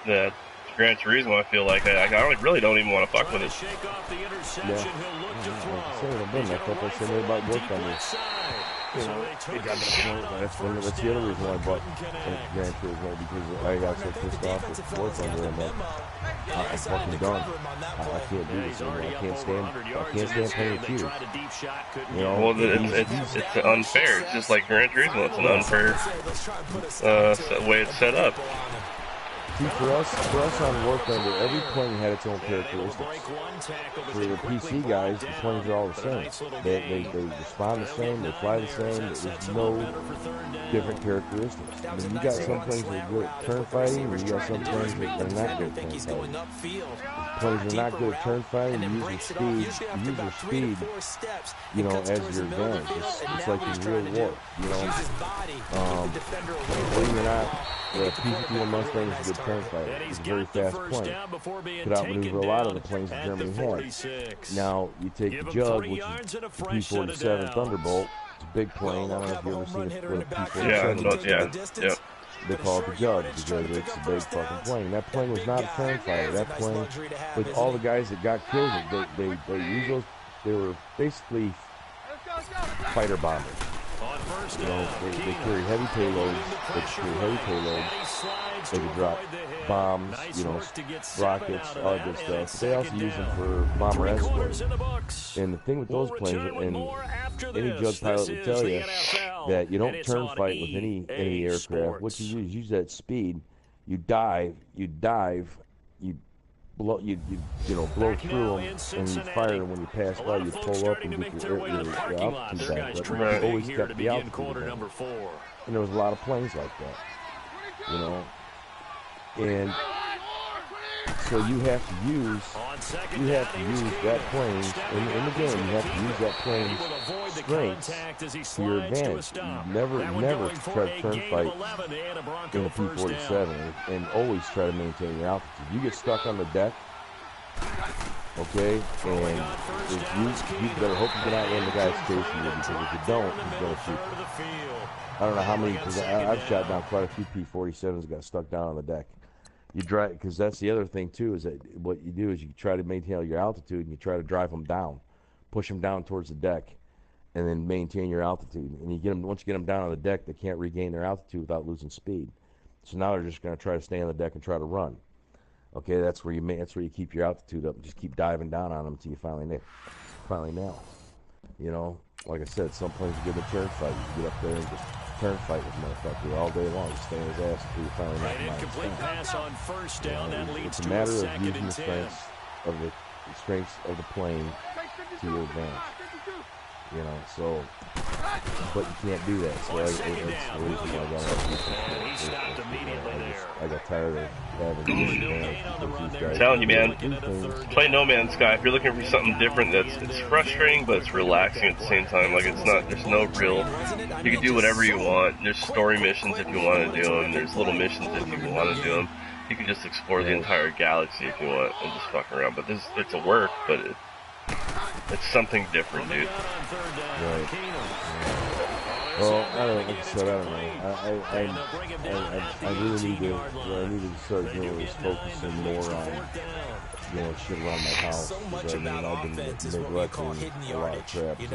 the Gran Turismo, I feel like I really don't even want to fuck with it. Yeah. I thought they said about work on this. You know, it got to the point. That's the other reason why I bought Gran Turismo, because I got so pissed off with work under him that I'm fucking done. I can't do this anymore. I can't stand playing with you. You know, well, it's unfair. It's just like Gran Turismo. It's an unfair way it's set up. See, for us on work under, every plane had its own characteristics. For the PC guys, the planes are all the same. They respond the same, they fly the same, there's no different characteristics. I mean, you got some planes that are good at turn fighting, and you got some planes that are not good at turn fighting. Planes are not good at turn fighting, you use your speed, you know, as your advantage. It's like in real war, you know. Believe it or not, the P-51 Mustang is a good turn fighter. It's a very fast plane. Could outmaneuver a lot of the planes that Germany had. Now, you take the Jug, which is the P-47 Thunderbolt. It's a big plane. I don't know if you've ever seen it with a P-47. Yeah. They call it the Jug because it's a big fucking plane. That plane was not a turn fighter. That plane, with all the guys that got killed, they used those. They were basically fighter bombers. You know, they carry heavy payloads. They could drop bombs, you know, rockets, all that good stuff. But they also use them for bomber escorts. And the thing with those planes, and any Jug pilot will tell you, that you don't turn fight with any aircraft. What you use that speed. You dive, you blow, you blow through them, and you fire them when you pass by. You pull up and get your altitude back up. You always kept the altitude back. And there was a lot of planes like that, you know. And so you have to use that plane in the game. You have to use that plane's strengths to your advantage. You never try to turn fight in a P-47, and always try to maintain your altitude. You get stuck on the deck, okay, and you better hope you get out when the guy's chasing you, because if you don't, he's going to shoot you. I don't know how many, because I've shot down quite a few P-47s that got stuck down on the deck. You drive, because that's the other thing too, is that what you do is you try to maintain your altitude, and you try to drive them down, push them down towards the deck, and then maintain your altitude. And you get them, once you get them down on the deck, they can't regain their altitude without losing speed. So now they're just going to try to stay on the deck and try to run. Okay, that's where you keep your altitude up, and just keep diving down on them until you finally nail. You know, like I said, some planes are good at turn fight. You get up there and just turn fight with motherfucker all day long, stay in his ass until you finally knock him out. Incomplete pass on first down. That leads to a matter of using the strengths of the plane to your advantage. You know, so, but you can't do that. So it's the reason why I got tired of having this advantage. I'm telling you, man, play No Man's Sky. If you're looking for something different, it's frustrating, but it's relaxing at the same time. Like, there's no real, you can do whatever you want. There's story missions if you want to do them. There's little missions if you want to do them. You can just explore the entire galaxy if you want and just fuck around. But it's a work, but it's something different, dude. Right. Well, I don't know. I really need to start doing is focusing more on, you know, shit around my house. Because I mean, I've been neglecting a lot of crap. So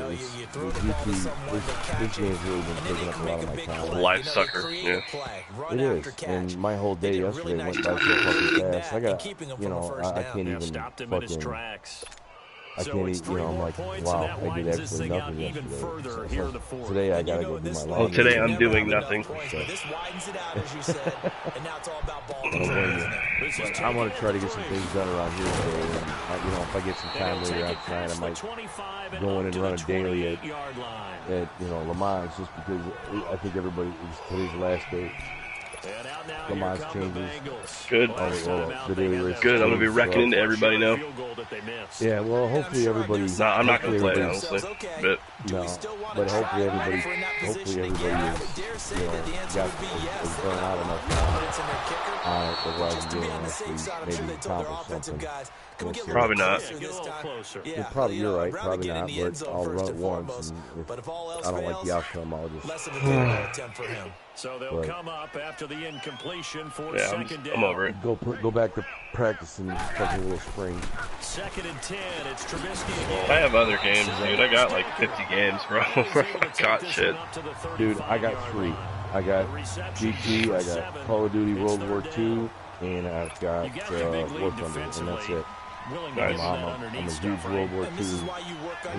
this game's really been taking up a lot of my time. Life sucker, yeah. It is, and my whole day yesterday went by so fucking fast. I got, you know, I can't even fucking. I can't eat, you know, I'm like, wow, I did absolutely nothing yesterday. So today I gotta go do my laundry. Oh, today I'm doing nothing. I want to try to get some things done around here today. And, you know, if I get some time later on tonight, I might go in and run a daily at you know, Le Mans, just because I think today's the last day. Le Mans changes. Good. The daily race. Good. I'm gonna be wrecking into everybody now. Yeah. Well, hopefully everybody's. No, I'm not gonna play, honestly. But but hopefully everybody is, you know, is burning out enough on it that where I can get actually maybe accomplish something. Probably not. You're right. Probably not. But I'll run it once, and if I don't like the outcome, I'll just. So they'll come up after the incompletion for second down. I'm over it. Go back to practicing fucking little spring. 2nd and 10. It's Trubisky again. I have other games, dude. I got like 50 games, bro. I got shit. Dude, I got 3. I got GT, I got Call of Duty World War II, and I've got War Thunder, and that's it. Nice. I'm a huge World War II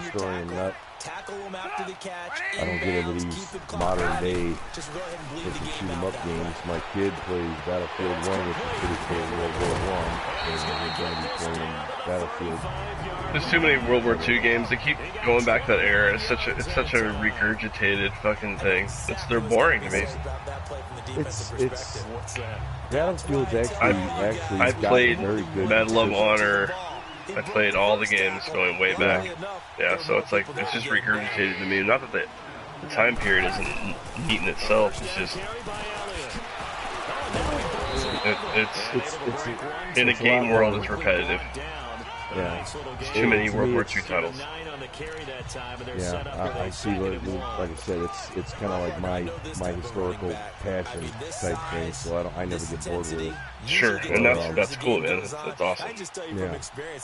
historian nut. I don't get into these modern day shoot 'em up games. My kid plays Battlefield 1, which is pretty cool, World War I, and we're going to be playing Battlefield. There's too many World War II games. They keep going back to that era. It's such a regurgitated fucking thing. They're boring to me. It's Battlefield's actually I played very good Medal of Honor. I played all the games going way back. Yeah, so it's like it's just regurgitated to me. Not that the time period isn't neat in itself. It's just it's in a game world. It's repetitive. Yeah, there's too many World War II titles. Yeah, I see. Like I said, it's kind of like my historical passion type thing. So I never get bored with it. Sure, and that's cool, man. That's awesome. Yeah.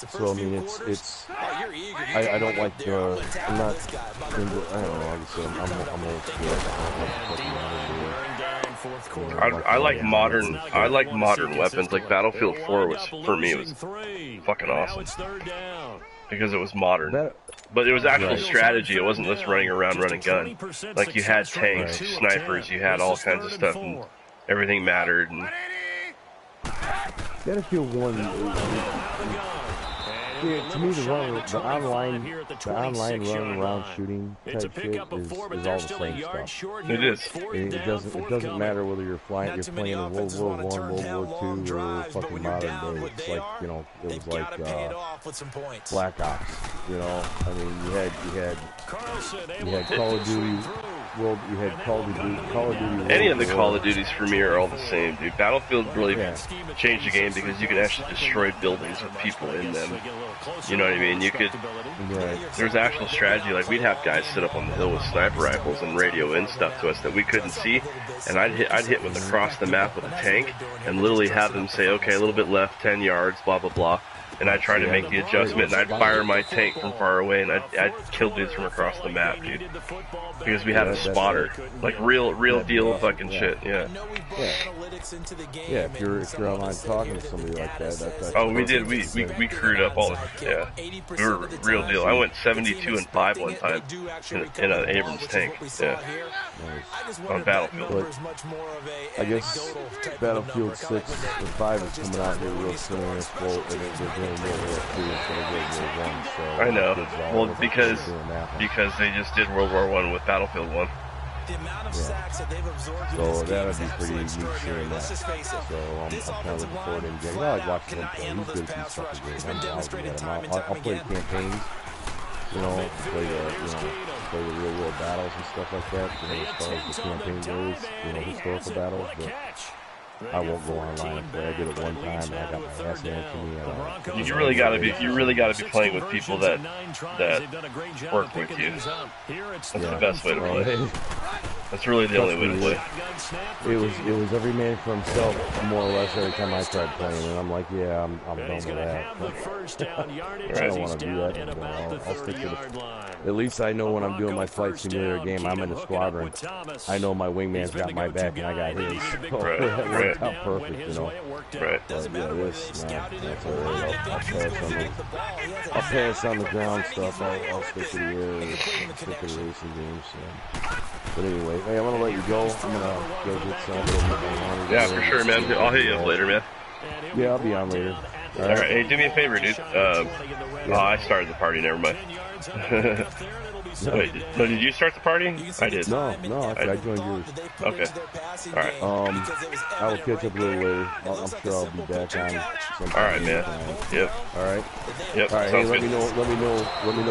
So I mean, it's I don't like I'm not into, I don't know. Like I said, I'm old school. I like modern weapons. Like Battlefield 4 was, for me, it was fucking awesome because it was modern. But it was actual strategy. It wasn't just running around running gun. Like you had tanks, snipers, you had all kinds of stuff, and everything mattered. And Battlefield 1, to me, the online run around shooting type shit is all the same stuff. It is. It doesn't matter whether you're playing in World War I, World War II, or fucking modern day. It's like, you know, it was like Black Ops. You know, I mean, you had Call of Duty. You had Call of Duty. Any of the Call of Duties for me are all the same, dude. Battlefield really changed the game because you can actually destroy buildings with people in them. You know what I mean? You could. There's actual strategy. Like we'd have guys sit up on the hill with sniper rifles and radio in stuff to us that we couldn't see, and I'd hit with across the map with a tank, and literally have them say, okay, a little bit left, 10 yards, blah blah blah. And I'd try to make the adjustment, and I'd fire my tank from far away, and I'd kill dudes from across the map, dude. Because we had a spotter, like real deal fucking shit, yeah. Yeah, if you're online talking to somebody like that, oh, we did. We crewed up all. Yeah, we were real deal. I went 72-5 one time in an Abrams tank. Yeah, on Battlefield. But I guess Battlefield 6 or 5 is coming out here real soon. And it's full, and they're doing World War II instead of World War I. So I know. Well, because they just did World War I with Battlefield 1. So that would be pretty neat seeing that. So I'm kind of looking forward to him. I like watching him play. He's good at these fucking games. I'll play campaigns. You know, play the real world battles and stuff like that. You know, as far as the campaign goes, you know, historical battles. But I won't go online and play. I did it one time, and I got my ass handed to me. You really gotta be playing with people that work with you. That's the best way to play. That's really the only way to play. It was every man for himself, more or less, every time I tried playing, and I'm like, yeah, I'm done with that. I don't want to do that anymore. I'll stick to the. At least I know when I'm doing my flight simulator game, I'm in a squadron. I know my wingman's got my back, and I got his. So it worked out perfect, you know. Right. But yeah, this, that's all right. I'll pass on the ground stuff. I'll stick to the air, stick to the racing games. So. But anyway, hey, I'm gonna let you go. I'm gonna go get some. Yeah, for sure, man. I'll hit you up later, man. Yeah, I'll be on later. All right. Hey, do me a favor, dude. I started the party. Never mind. Wait, no, did you start the party? I did. No, I joined yours. Okay. All right. I will catch up a little later. I'm sure I'll be back on sometime. All right, man. Yep. All right. Yep. All right. Hey, let me know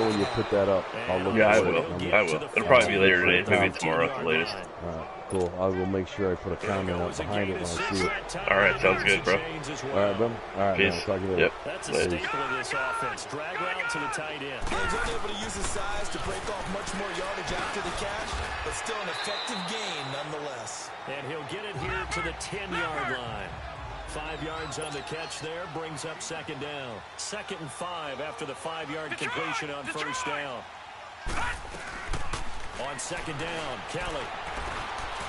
when you put that up. I'll look. Yeah, I will. It'll probably be later today, maybe tomorrow at the latest. All right. Cool. I will make sure I put a comment up behind it when I see it. All right. Sounds good, bro. All right, bro. All right. Peace. Man, talk to you later. Yep. That's a staple of this offense. Drag route to the tight end. He's unable to use his size to break off much more yardage after the catch, but still an effective gain nonetheless. And he'll get it here to the 10-yard line. 5 yards on the catch there, brings up second down. 2nd and 5 after the 5-yard completion on first down. On second down, Kelly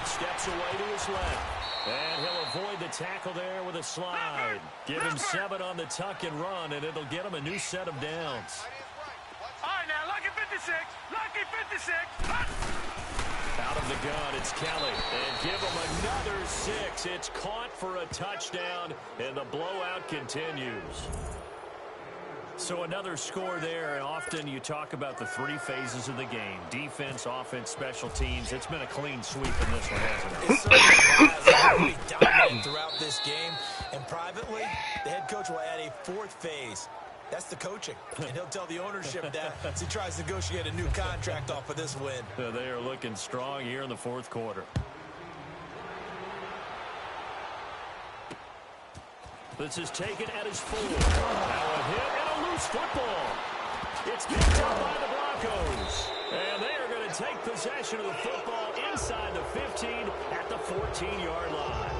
steps away to his left. And he'll avoid the tackle there with a slide. Give him 7 on the tuck and run, and it'll get him a new set of downs. All right, now, lucky 56. Lucky 56. Out of the gun, it's Kelly. And give him another 6. It's caught for a touchdown, and the blowout continues. So another score there, and often you talk about the 3 phases of the game. Defense, offense, special teams. It's been a clean sweep in this one, hasn't it? It certainly has. Really dominant throughout this game. And privately, the head coach will add a 4th phase. That's the coaching. And he'll tell the ownership that as he tries to negotiate a new contract off of this win. They are looking strong here in the 4th quarter. This is taken at his 4. Now a hit and a loose football. It's picked up by the Broncos. And they are going to take possession of the football inside the 15 at the 14-yard line.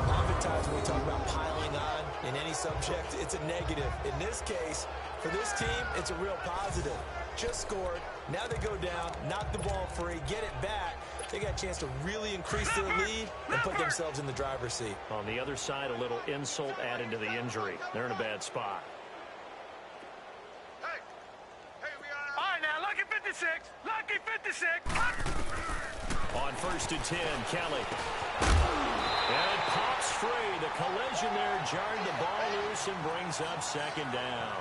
Oftentimes when we talk about piling on in any subject, it's a negative. In this case, for this team, it's a real positive. Just scored. Now they go down, knock the ball free, get it back. They got a chance to really increase their lead and put themselves in the driver's seat. On the other side, a little insult added to the injury. They're in a bad spot. Hey, all right, now, lucky 56. Lucky 56. On 1st and 10, Kelly. And it pops free. The collision there jarred the ball loose and brings up second down.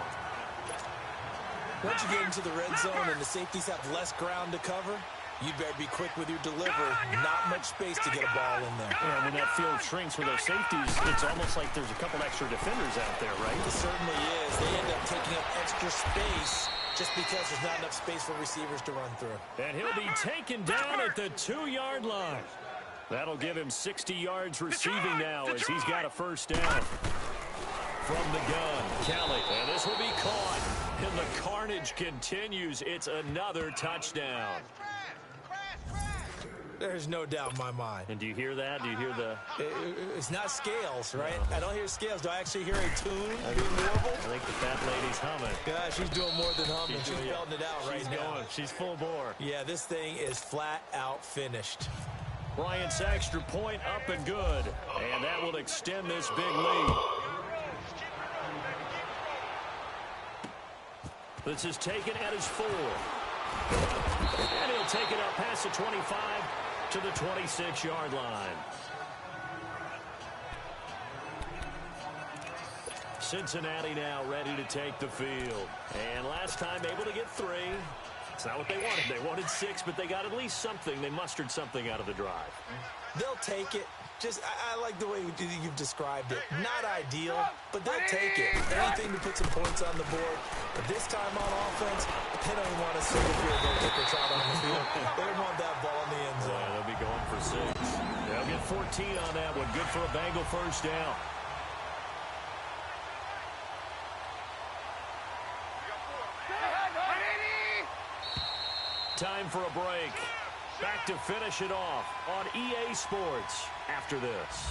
Once you get into the red zone and the safeties have less ground to cover, you better be quick with your delivery. Not much space to get a ball in there. Yeah, when that field shrinks with those safeties, it's almost like there's a couple extra defenders out there, right? It certainly is. They end up taking up extra space just because there's not enough space for receivers to run through. And he'll be taken down at the 2-yard line. That'll give him 60 yards receiving now as he's got a first down. From the gun, Kelly. And this will be caught. And the carnage continues. It's another touchdown. There's no doubt in my mind. And do you hear that? Do you hear the... It's not scales, right? No. I don't hear scales. Do I actually hear a tune being warbled? I think the fat lady's humming. Yeah, she's doing more than humming. She's belting it out right now. She's full bore. Yeah, this thing is flat out finished. Bryant's extra point up and good. And that will extend this big lead. This is taken at his 4. And he'll take it up past the 25 to the 26-yard line. Cincinnati now ready to take the field. And last time able to get 3. It's not what they wanted. They wanted 6, but they got at least something. They mustered something out of the drive. They'll take it. Just, I like the way you've described it. Not ideal, but they'll take it. Anything to put some points on the board. But this time on offense, they don't even want to see if you're going to kick or trot on the field. They want that ball in the end zone. Yeah, they'll be going for 6. They'll get 14 on that one. Good for a Bengal first down. Time for a break. Back to finish it off on EA Sports after this.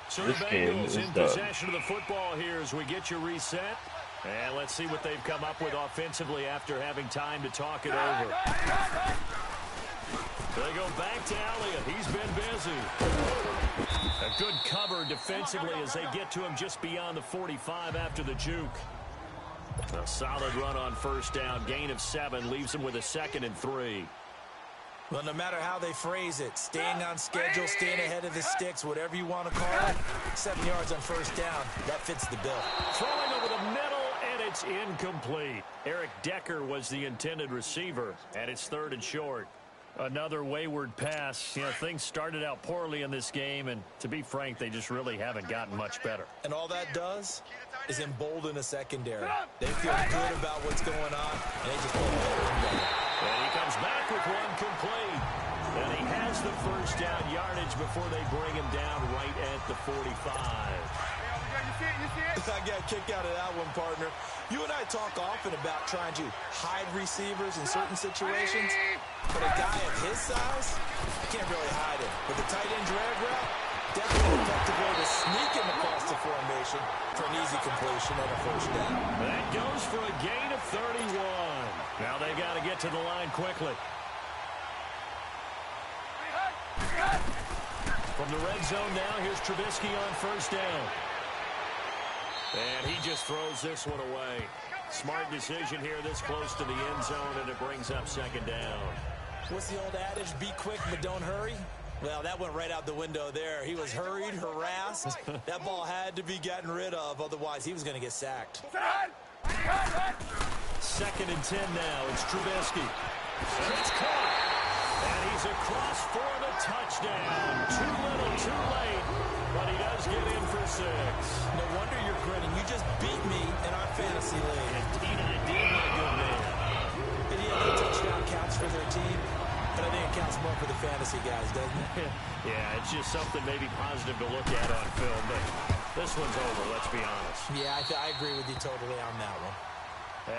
So the Bengals in possession of the football here as we get you reset. And let's see what they've come up with offensively after having time to talk it over. They go back to Elliott. He's been busy. A good cover defensively as they get to him just beyond the 45 after the juke. A solid run on first down. Gain of 7 leaves them with a 2nd and 3. Well, no matter how they phrase it, staying on schedule, staying ahead of the sticks, whatever you want to call it, 7 yards on first down, that fits the bill. Throwing over the middle, and it's incomplete. Eric Decker was the intended receiver, and it's 3rd and short. Another wayward pass. You know, things started out poorly in this game, and to be frank, they just really haven't gotten much better. And all that does is embolden a secondary. They feel good about what's going on, and they just play better and better. And he comes back with one complete. And he has the first down yardage before they bring him down right at the 45. I got a kick out of that one, partner. You and I talk often about trying to hide receivers in certain situations, but a guy of his size, can't really hide him. With the tight end drag route, definitely an effective way to sneak him across the formation for an easy completion and a first down. That goes for a gain of 31. Now they got to get to the line quickly. From the red zone now, here's Trubisky on first down. And he just throws this one away. Smart decision here this close to the end zone, and it brings up second down. What's the old adage, be quick but don't hurry? Well, that went right out the window there. He was hurried, harassed. That ball had to be gotten rid of, otherwise he was going to get sacked. Second and 10 now. It's Trubisky. And it's caught. And he's across for the touchdown. Too little, too late. But he does get in for 6. No wonder you're grinning. You just beat me in our fantasy league. Indeed I did, my good man. And yeah, that touchdown counts for their team. But I think it counts more for the fantasy guys, doesn't it? Yeah, it's just something maybe positive to look at on film. But this one's over, let's be honest. Yeah, I agree with you totally on that one.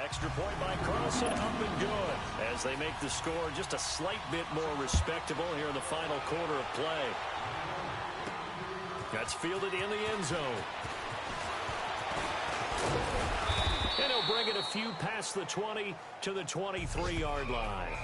Extra point by Carlson, up and good. As they make the score just a slight bit more respectable here in the final quarter of play. That's fielded in the end zone. And he'll bring it a few past the 20 to the 23-yard line.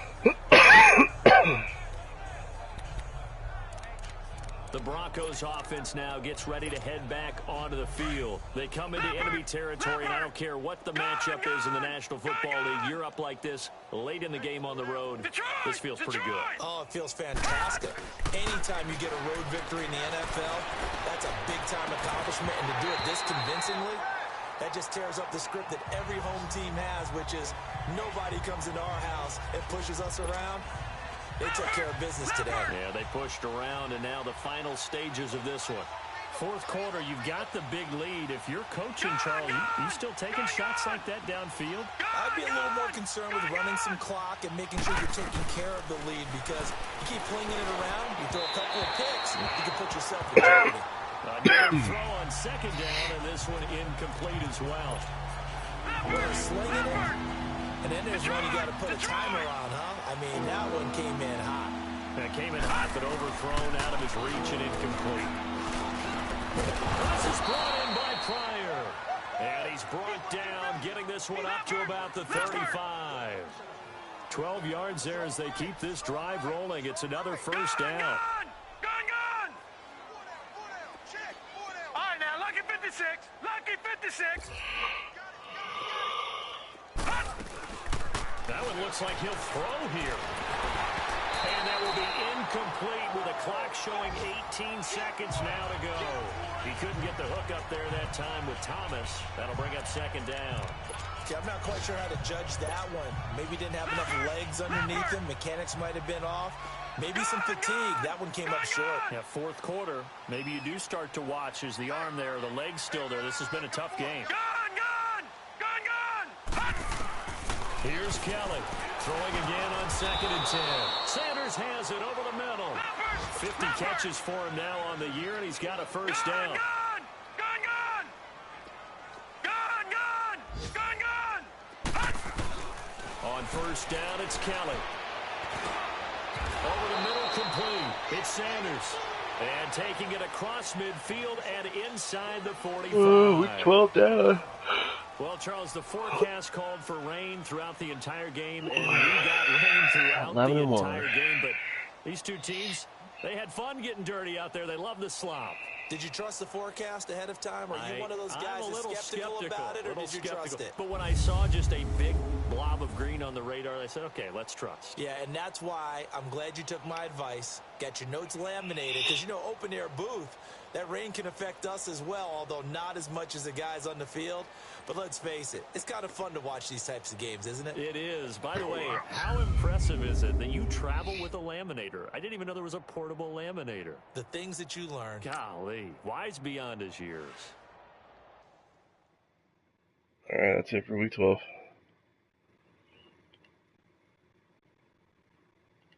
The Broncos offense now gets ready to head back onto the field. They come into enemy territory, and I don't care what the matchup is in the National Football League. You're up like this late in the game on the road. This feels pretty good. Oh, it feels fantastic. Anytime you get a road victory in the NFL, that's a big-time accomplishment, and to do it this convincingly, that just tears up the script that every home team has, which is nobody comes into our house and pushes us around. They took care of business today. Yeah, they pushed around, and now the final stages of this one. Fourth quarter, you've got the big lead. If you're coaching, Charles, you still taking shots like that downfield? I'd be a little more concerned with running some clock and making sure you're taking care of the lead, because you keep flinging it around, you throw a couple of picks, you can put yourself in jeopardy. Another throw on second down, and this one incomplete as well. Well, slinging it, and then there's one you got to put a timer on, huh? I mean, that one came in hot. That came in hot, but overthrown out of his reach and incomplete. This is brought in by Pryor. And he's brought down, getting this one up to about the 35. 12 yards there as they keep this drive rolling. It's another first down. Gun! All right, now, lucky 56. Lucky 56. That one looks like he'll throw here. And that will be incomplete with a clock showing 18 seconds now to go. He couldn't get the hook up there that time with Thomas. That'll bring up second down. Okay, I'm not quite sure how to judge that one. Maybe he didn't have enough legs underneath him. Mechanics might have been off. Maybe some fatigue. That one came up short. Yeah, fourth quarter. Maybe you do start to watch as the arm there, the leg's still there. This has been a tough game. Gun! Here's Kelly, throwing again on second and 10. Sanders has it over the middle. 50 catches for him now on the year, and he's got a first down. Gun! On first down, it's Kelly. Over the middle, complete. It's Sanders. And taking it across midfield and inside the 45. Oh, we're 12 down. Well, Charles, the forecast called for rain throughout the entire game, and we got rain throughout the entire game. But these two teams, they had fun getting dirty out there. They love the slop. Did you trust the forecast ahead of time? Are you one of those guys that's skeptical about it, or did you trust it? But when I saw just a big blob of green on the radar, I said, okay, let's trust. Yeah, and that's why I'm glad you took my advice. Got your notes laminated, because, you know, open-air booth, that rain can affect us as well, although not as much as the guys on the field. But let's face it, it's kind of fun to watch these types of games, isn't it? It is. By the way, how impressive is it that you travel with a laminator? I didn't even know there was a portable laminator. The things that you learn. Golly, wise beyond his years. All right, that's it for week 12.